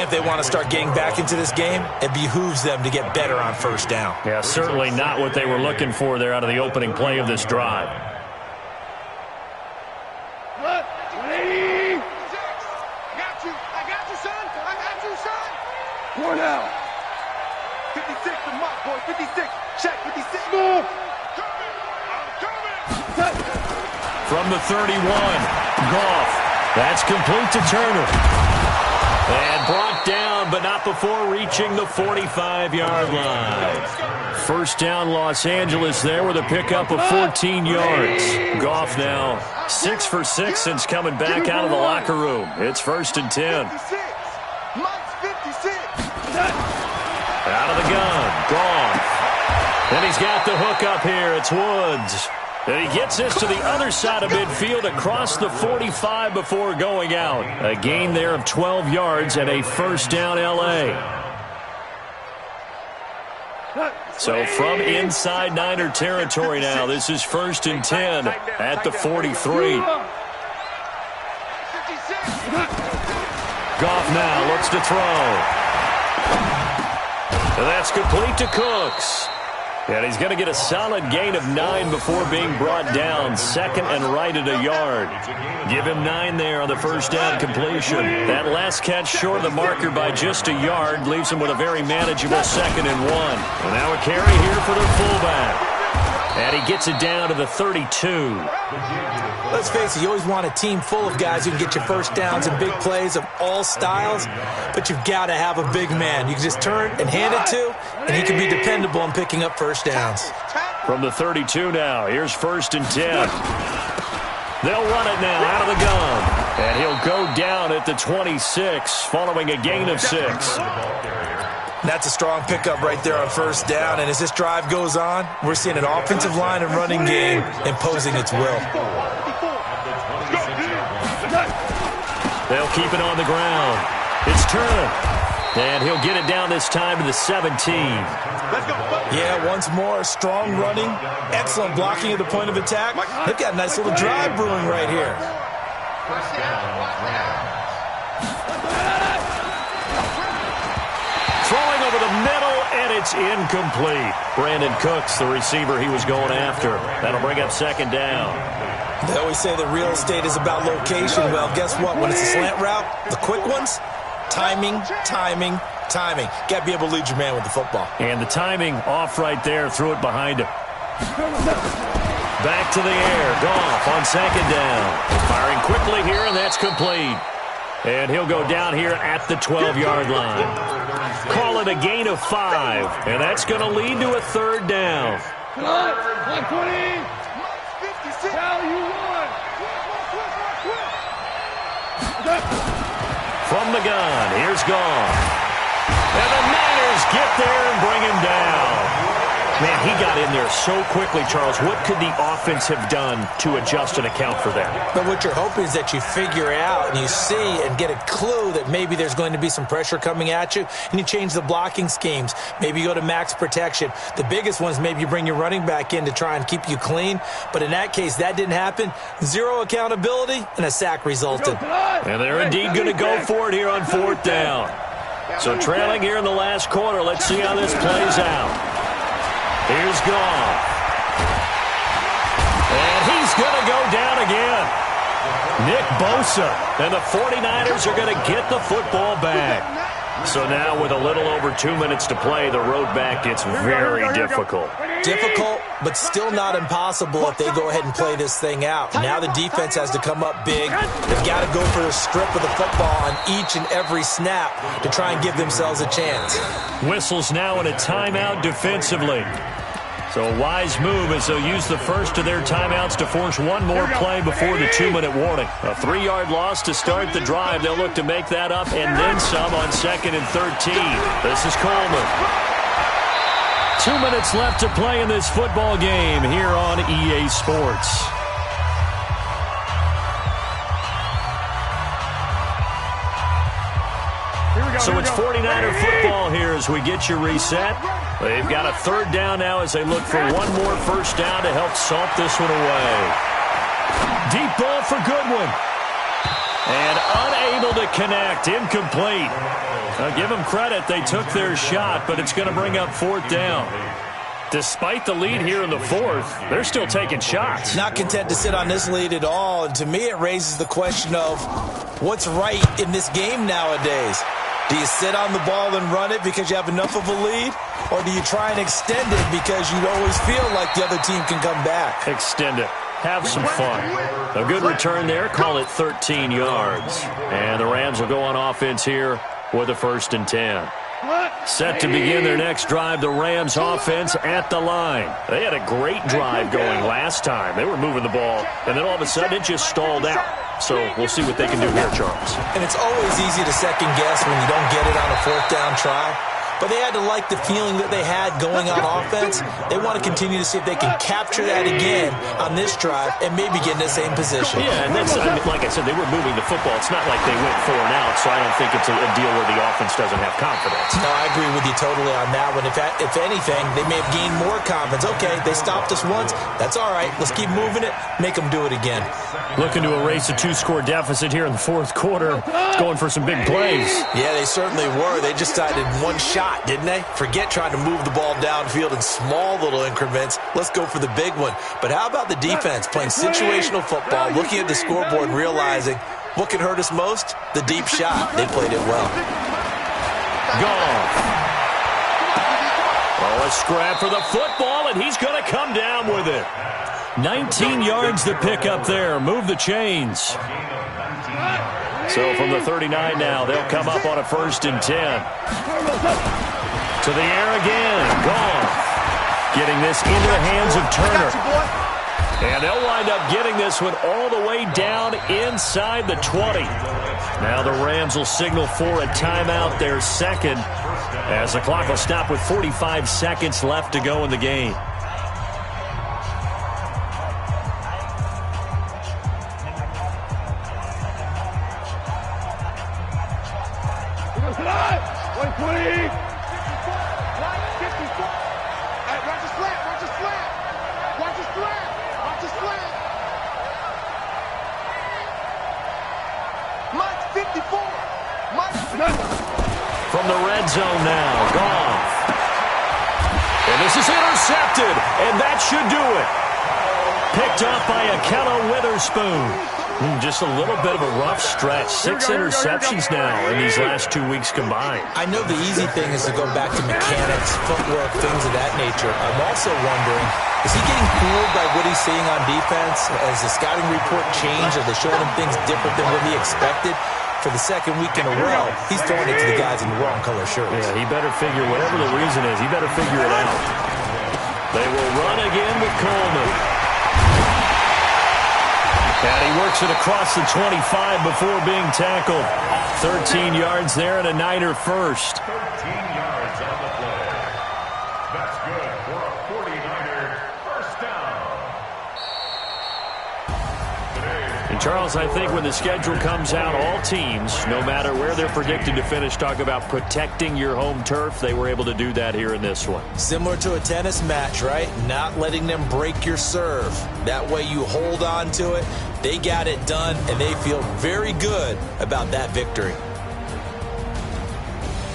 If they want to start getting back into this game, it behooves them to get better on first down. Yeah, certainly not what they were looking for there out of the opening play of this drive. One out. 56 to Mike, boy. 56. Check. 56. Move. From the 31, Goff. That's complete to Turner. And brought down, but not before reaching the 45-yard line. First down, Los Angeles there with a pickup of 14 yards. Goff now 6 for 6 since coming back out of the locker room. It's first and 10. Out of the gun, Goff. And he's got the hook up here. It's Woods. And he gets this to the other side of midfield across the 45 before going out. A gain there of 12 yards and a first down L.A. So from inside Niner territory now, this is first and 10 at the 43. Goff now looks to throw. And that's complete to Cooks. And he's going to get a solid gain of 9 before being brought down. Second and right at a yard. Give him 9 there on the first down completion. That last catch short of the marker by just a yard leaves him with a very manageable second and 1. And now a carry here for their fullback. And he gets it down to the 32. Let's face it, you always want a team full of guys who can get you first downs and big plays of all styles, but you've got to have a big man you can just turn and hand it to, and he can be dependable in picking up first downs. From the 32 now, here's first and 10. They'll run it now out of the gun, and he'll go down at the 26 following a gain of 6. That's a strong pickup right there on first down, and as this drive goes on, we're seeing an offensive line and running game imposing its will. They'll keep it on the ground. It's Turner, and he'll get it down this time to the 17. Yeah, once more, strong running, excellent blocking at the point of attack. They've got a nice little drive brewing right here. And it's incomplete. Brandon Cooks, the receiver he was going after. That'll bring up second down. They always say that real estate is about location. Well, guess what? When it's a slant route, the quick ones, timing. Got to be able to lead your man with the football. And the timing off right there. Threw it behind him. Back to the air. Goff on second down. Firing quickly here, and that's complete. And he'll go down here at the 12-yard line. Call it a gain of 5, and that's going to lead to a third down. 120. Now you won. From the gun, here's Goff. And the Niners get there and bring him down. Man, he got in there so quickly, Charles. What could the offense have done to adjust and account for that? But what you're hoping is that you figure out and you see and get a clue that maybe there's going to be some pressure coming at you, and you change the blocking schemes. Maybe you go to max protection. The biggest one is maybe you bring your running back in to try and keep you clean. But in that case, that didn't happen. Zero accountability, and a sack resulted. And they're indeed going to go for it here on fourth down. So trailing here in the last quarter. Let's see how this plays out. Here's Goff. And he's going to go down again. Nick Bosa. And the 49ers are going to get the football back. So now with a little over 2 minutes to play, the road back gets very difficult. Difficult, but still not impossible if they go ahead and play this thing out. Now the defense has to come up big. They've got to go for the strip of the football on each and every snap to try and give themselves a chance. Whistles now in a timeout defensively. So a wise move as they'll use the first of their timeouts to force one more play before the 2-minute warning. A 3-yard loss to start the drive. They'll look to make that up and then some on 2nd and 13. This is Coleman. 2 minutes left to play in this football game here on EA Sports. So it's 49er football here as we get you reset. They've got a third down now as they look for one more first down to help salt this one away. Deep ball for Goodwin. And unable to connect. Incomplete. Now give them credit. They took their shot, but it's going to bring up fourth down. Despite the lead here in the fourth, they're still taking shots. Not content to sit on this lead at all. And to me, it raises the question of what's right in this game nowadays. Do you sit on the ball and run it because you have enough of a lead? Or do you try and extend it because you always feel like the other team can come back? Extend it. Have some fun. A good return there. Call it 13 yards. And the Rams will go on offense here with a 1st and 10. Set to begin their next drive, the Rams offense at the line. They had a great drive going last time. They were moving the ball, and then all of a sudden it just stalled out. So we'll see what they can do here, Charles. And it's always easy to second guess when you don't get it on a 4th down try. But they had to like the feeling that they had going on offense. They want to continue to see if they can capture that again on this drive and maybe get in the same position. Yeah, and that's, like I said, they were moving the football. It's not like they went 4 and out, so I don't think it's a deal where the offense doesn't have confidence. No, I agree with you totally on that one. If anything, they may have gained more confidence. Okay, they stopped us once. That's all right. Let's keep moving it. Make them do it again. Looking to erase a 2-score deficit here in the fourth quarter. Going for some big plays. Yeah, they certainly were. They just decided one shot, didn't they? Forget trying to move the ball downfield in small little increments. Let's go for the big one. But how about the defense playing situational football, looking at the scoreboard and realizing what can hurt us most? The deep shot. They played it well. Goff. Oh, a scrap for the football, and he's going to come down with it. 19 yards to pick up there. Move the chains. So from the 39 now, they'll come up on a 1st and 10. To the air again. Goff getting this into the hands of Turner. And they'll wind up getting this one all the way down inside the 20. Now the Rams will signal for a timeout, their second, as the clock will stop with 45 seconds left to go in the game. From the red zone now, Goff. This is intercepted, and that should do it. Picked up by Akella Witherspoon. Just a little bit of a rough stretch. 6 interceptions now in these last 2 weeks combined. I know the easy thing is to go back to mechanics, footwork, things of that nature. I'm also wondering, is he getting fooled by what he's seeing on defense? Has the scouting report changed? Are they showing him things different than what he expected? For the second week in a row, he's throwing it to the guys in the wrong color shirts. Yeah, he better figure, whatever the reason is, he better figure it out. They will run again with Coleman. And he works it across the 25 before being tackled. 13 yards there and a Niner first. 13 yards on the play. That's good for a 49er first down. And Charles, I think when the schedule comes out, all teams, no matter where they're predicted to finish, talk about protecting your home turf. They were able to do that here in this one. Similar to a tennis match, right? Not letting them break your serve. That way you hold on to it. They got it done, and they feel very good about that victory.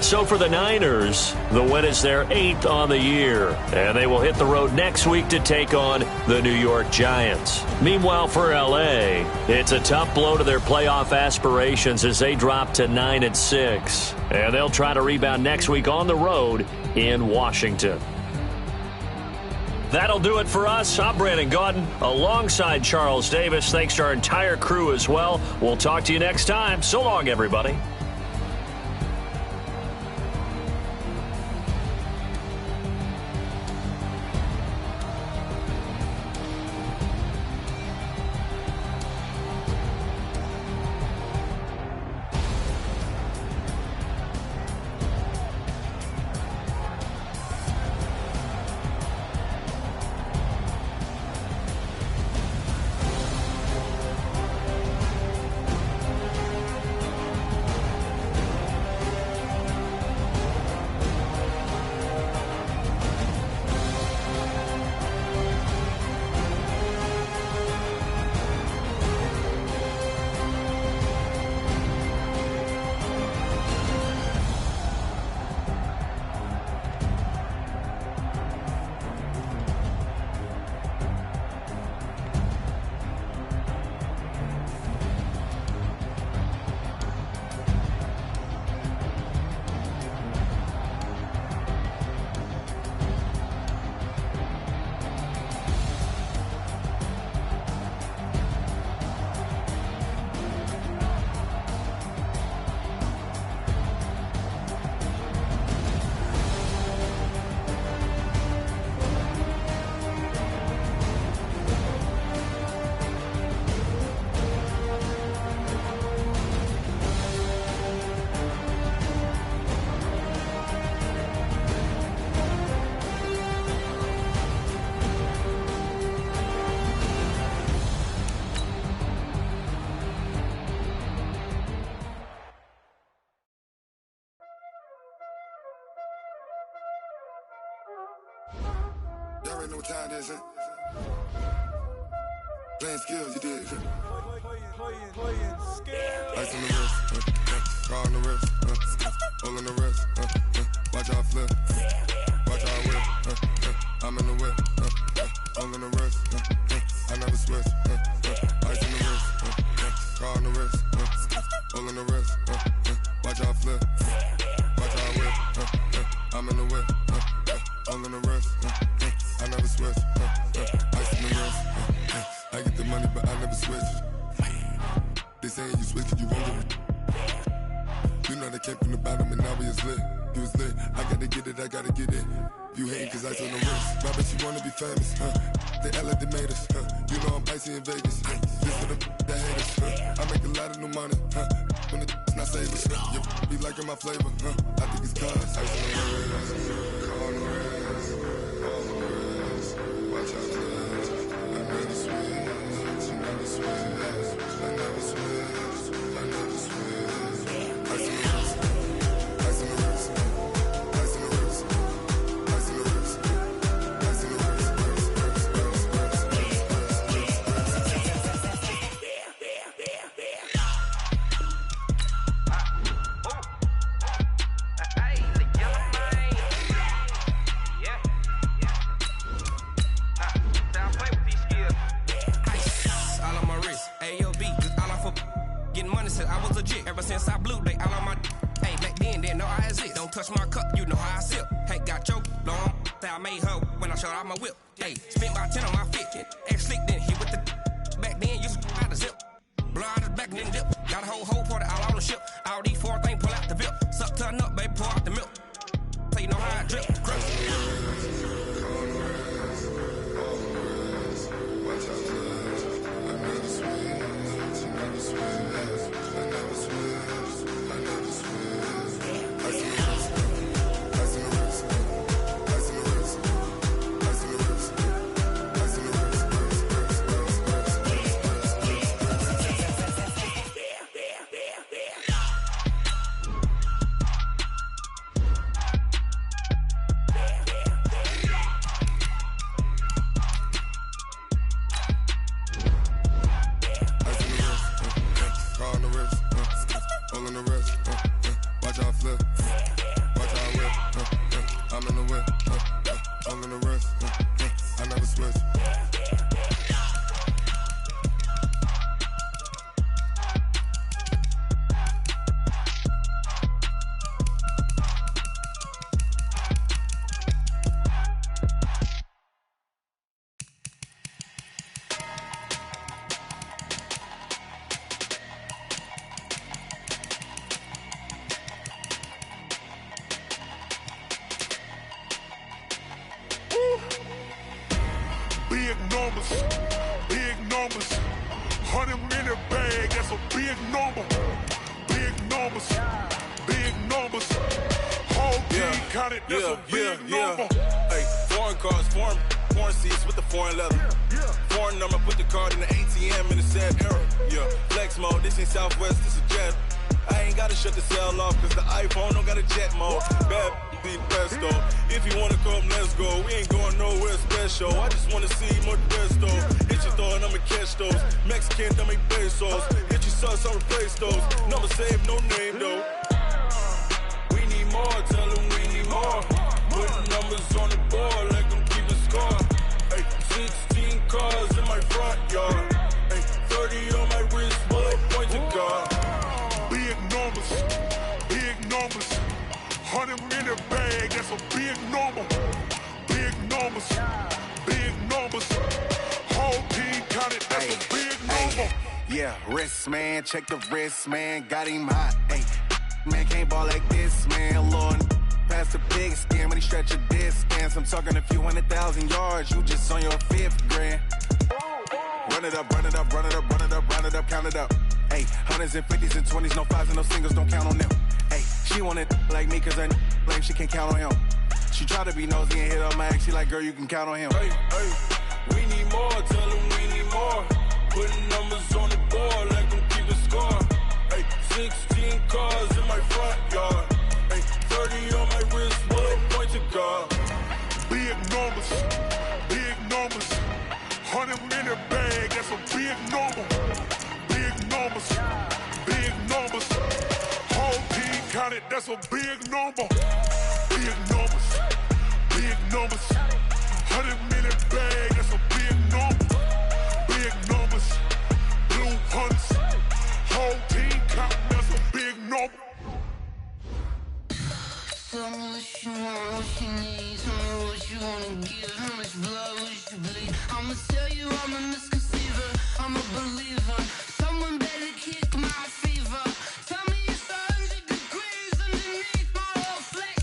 So for the Niners, the win is their 8th on the year, and they will hit the road next week to take on the New York Giants. Meanwhile, for L.A., it's a tough blow to their playoff aspirations as they drop to 9-6, and they'll try to rebound next week on the road in Washington. That'll do it for us. I'm Brandon Gaudin alongside Charles Davis. Thanks to our entire crew as well. We'll talk to you next time. So long, everybody. Y'all already know what time it is, huh? Playing skills, you did. Playing skills. Ice on the wrist, car on the wrist, hole in the wrist, watch out flip, watch out whip, I'm in the whip, hole in the wrist, I never switch, ice on the wrist, car on the wrist, hole in the wrist, watch out flip, watch out whip, I'm in the whip, hole in the wrist, I never switch, ice in the wrist, I get the money but I never switch. They saying you switch it, you won't get it. You know they came from the bottom and now we is lit. You was lit, I gotta get it, I gotta get it. You hating cause ice on the wrist. My bitch, you wanna be famous, They Ella, they made us, You know I'm icy in Vegas, This for the haters, I make a lot of new money, When the not savers, You be liking my flavor, I think it's cause ice on the wrist, car on the wrist, all on the wrist, watch out for this. I never switch, you never switch, I never switch, I never switch. Ice on the wrist, ice on the wrist, ice on the wrist, ice on the wrist, ice on the wrist, getting money since I was legit. Ever since I blew, they all on my hey, back then, didn't know I exist. Don't touch my cup, you know how I sip. Hey, got your long, that I made her when I showed out my whip. Hey, spent about 10 on my fit. Ex-slick, then hit with the back then, used to out the zip. Blow out his back, then dip. Got a whole party all on the ship. All these 4 things, pull out the VIP. Suck, turn up, baby, pour out the milk. So you know how I drip. Big numbers, 100 minute bag, that's a big number. Big numbers, whole team counted, that's a big number. Hey, foreign cars, foreign seats with the foreign leather. Foreign number, put the card in the ATM in the sad era. Yeah, flex mode, this ain't Southwest, this is Jet. I ain't gotta shut the cell off, cause the iPhone don't got a jet mode. Bad be the best though. If you wanna come, let's go. We ain't going nowhere special. I just wanna see more the best though. Hit your thought, I'ma catch those. Mexican, don't make pesos. Hit your sus, I'll replace those. Number saved, no name though. We need more, tell them we need more. Put numbers on the board, like them keep a score. Hey, 16 cars in my front yard. Hey, 30 on my wrist, bullet point to God. Big numbers, 100 minute bag, that's a big number. Big numbers, whole team counted, that's a big number. Yeah, wrist man, check the wrist man, got him hot. Hey, man can't ball like this, man. Lord, past the big skin when he stretch a distance. I'm talking a few 100,000 yards, you just on your 5th grand. Run it up, count it up. Hey, hundreds and 50s and 20s, no 5s and no singles, don't count on them. Hey, she want it like me, cause her blame, she can't count on him. She try to be nosy and hit on my ex, she like, girl, you can count on him. Hey, we need more, tell them we need more. Putting numbers on the board, like them keep a score. Hey, 16 cars in my front yard. Hey, 30 on my wrist, bullet point to God. Big numbers, 100 minute bag, that's a big number. Big numbers, whole team counted, that's a big number. Big numbers, 100 minute bag, that's a big number. Big numbers, blue hunts, whole team counting, that's a big number. Tell me what you want, what you need. Tell me what you wanna give. How much blood would you bleed? I'ma tell you I'm a misconceiver. I'm a believer. Someone better kick my fever. Tell me it's 100 degrees underneath my whole flex.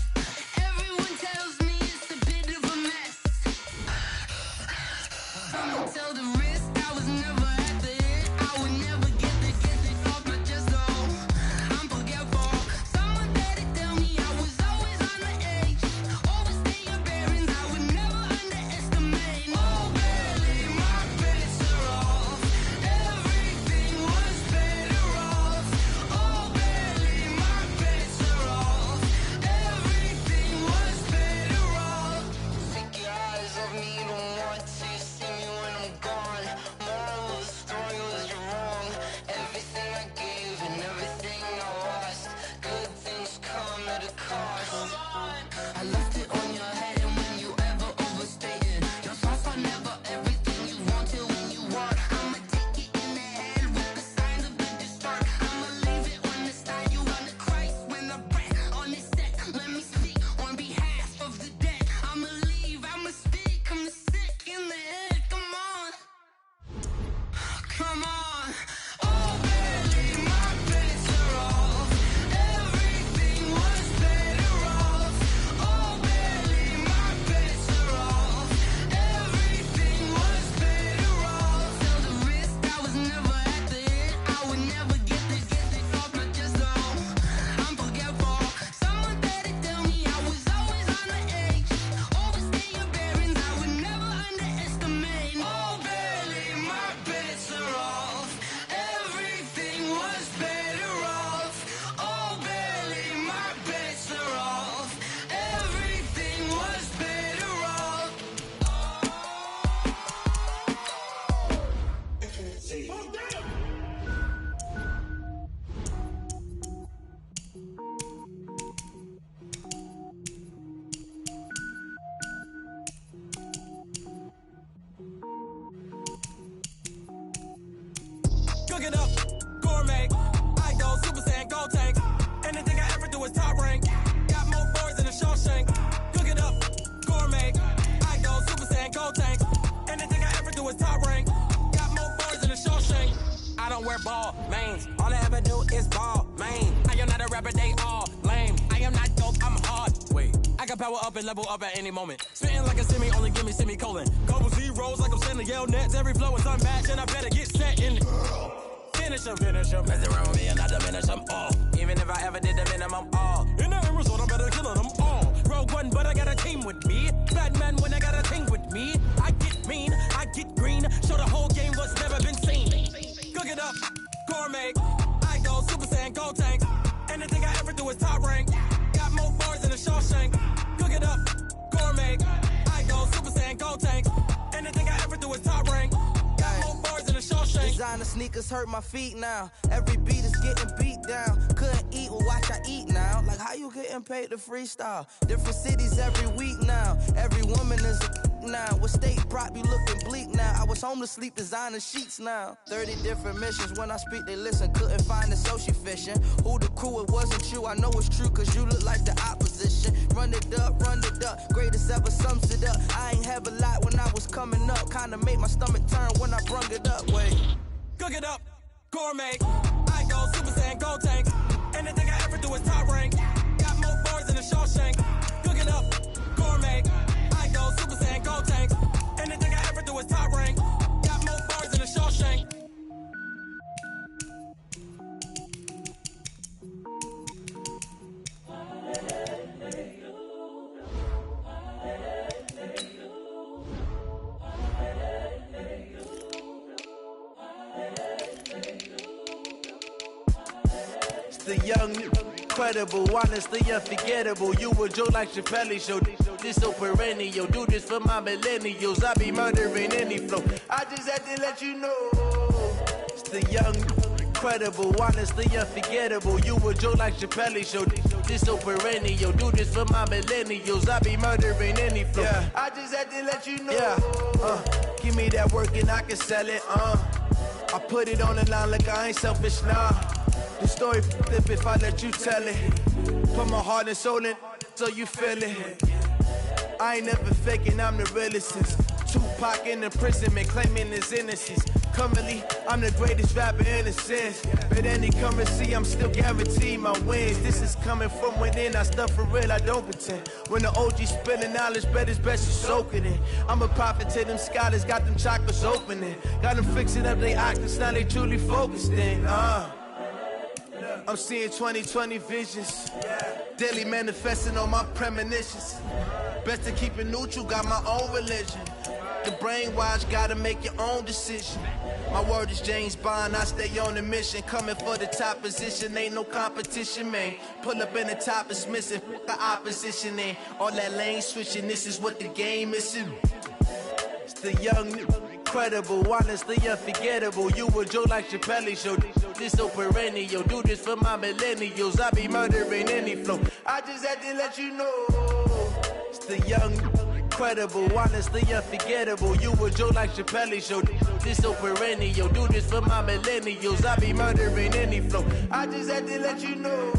Everyone tells me it's a bit of a mess. I'ma tell the risk I was never at the end. I would never get the off my chest though. I'm forgetful. Someone better tell me I was always on the edge. Always stay your bearings. I would never underestimate. Come on. Oh, barely, my bets are off. Everything was better off. Oh, barely, my bets are off. Everything was better off. Till the risk, I was never at the end. I would never get this off my chest, though. I'm forgetful. Someone better tell me I was always on the edge. Overstay your bearings, I would never underestimate. Oh, barely, my bets are off. Everything was better off. Oh, barely, my bets are off. Everything was better off. Cook it up, gourmet. I go Super Saiyan, go tank. Anything I ever do is top rank. Got more boys than a Shawshank. Cook it up, gourmet. I go Super Saiyan, go tank. Anything I ever do is top rank. Got more boys than a Shawshank. I don't wear ball mains. All I ever do is ball main. I am not a rapper, they all lame. I am not dope, I'm hard. Wait, I can power up and level up at any moment. Spitting like a semi, only give me semicolon. Couple zeros like I'm sending Yale Nets. Every flow is unmatched and I better get set in. Finish them. Mess around with me and I diminish them all. Even if I ever did the minimum all. In the end result, I'm better killing them all. Rogue One, but I got a team with me. Batman when I got a team with me. I get mean, I get green. Show the whole game what's never been seen. Cook it up, gourmet. I go Super Saiyan, go tank. Anything I ever do is top rank. Got more bars than a Shawshank. Cook it up, gourmet. I go Super Saiyan, go tank. Anything I ever do is top rank. Got more bars than a Shawshank. Designer sneakers hurt my feet now. Every beat is getting beat down. Couldn't eat, well watch I eat now. Like how you getting paid to freestyle? Different cities every week now. Every woman is a now. What state prop be looking bleak now? I was home to sleep designer sheets now. 30 different missions. When I speak they listen. Couldn't find it so she fishing. Who the crew? It wasn't you. I know it's true cause you look like the opposition. Run it up. Greatest ever sums it up. I ain't have a lot when I was coming up. Kinda made my stomach turn when I brung it up. Wait. Cook it up, gourmet. I go Super Saiyan, go tank. Anything I ever do is top rank. Got more bars than a Shawshank. Cook it up, gourmet. I go Super Saiyan, go tank. Anything I ever do is top rank. Got more bars than a Shawshank. The young, incredible, honestly unforgettable. You a joke like Chappelle show. This so perennial. Do this for my millennials. I be murdering any flow. I just had to let you know. It's the young, incredible, honestly unforgettable. You a joke like Chappelle show. This so perennial. Do this for my millennials. I be murdering any flow. Yeah. I just had to let you know. Yeah. Give me that work and I can sell it. I put it on the line like I ain't selfish, nah. The story flip if I let you tell it. Put my heart and soul in so you feel it. I ain't never faking, I'm the realest. Tupac in imprisonment, claiming his innocence. Currently, I'm the greatest rapper in a sense. But any currency, I'm still guaranteed my wins. This is coming from within, I stuff for real, I don't pretend. When the OG spilling knowledge, bet it's best you soak it in. I'm a prophet to them scholars, got them chakras opening. Got them fixing up they octaves, now they truly focused in. I'm seeing 2020 visions. Daily manifesting on my premonitions. Best to keep it neutral, got my own religion. The brainwash, gotta make your own decision. My word is James Bond, I stay on a mission. Coming for the top position, ain't no competition, man. Pull up in the top is missing, fuck the opposition, ain't all that lane switching, this is what the game is. It's the young, incredible, honestly unforgettable. You a joke like Chappelle show. This so perennial. Do this for my millennials. I be murdering any flow. I just had to let you know. It's the young, incredible, honestly unforgettable. You a joke like Chappelle show. This so perennial. Do this for my millennials. I be murdering any flow. I just had to let you know.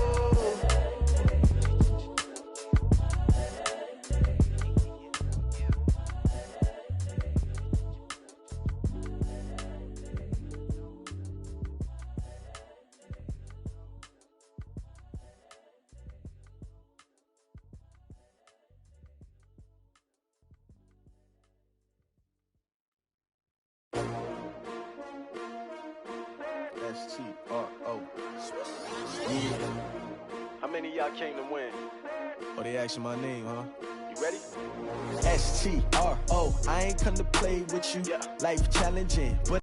S-T-R-O. How many of y'all came to win? Oh, they asking my name, huh? You ready? S-T-R-O. I ain't come to play with you. Life challenging, but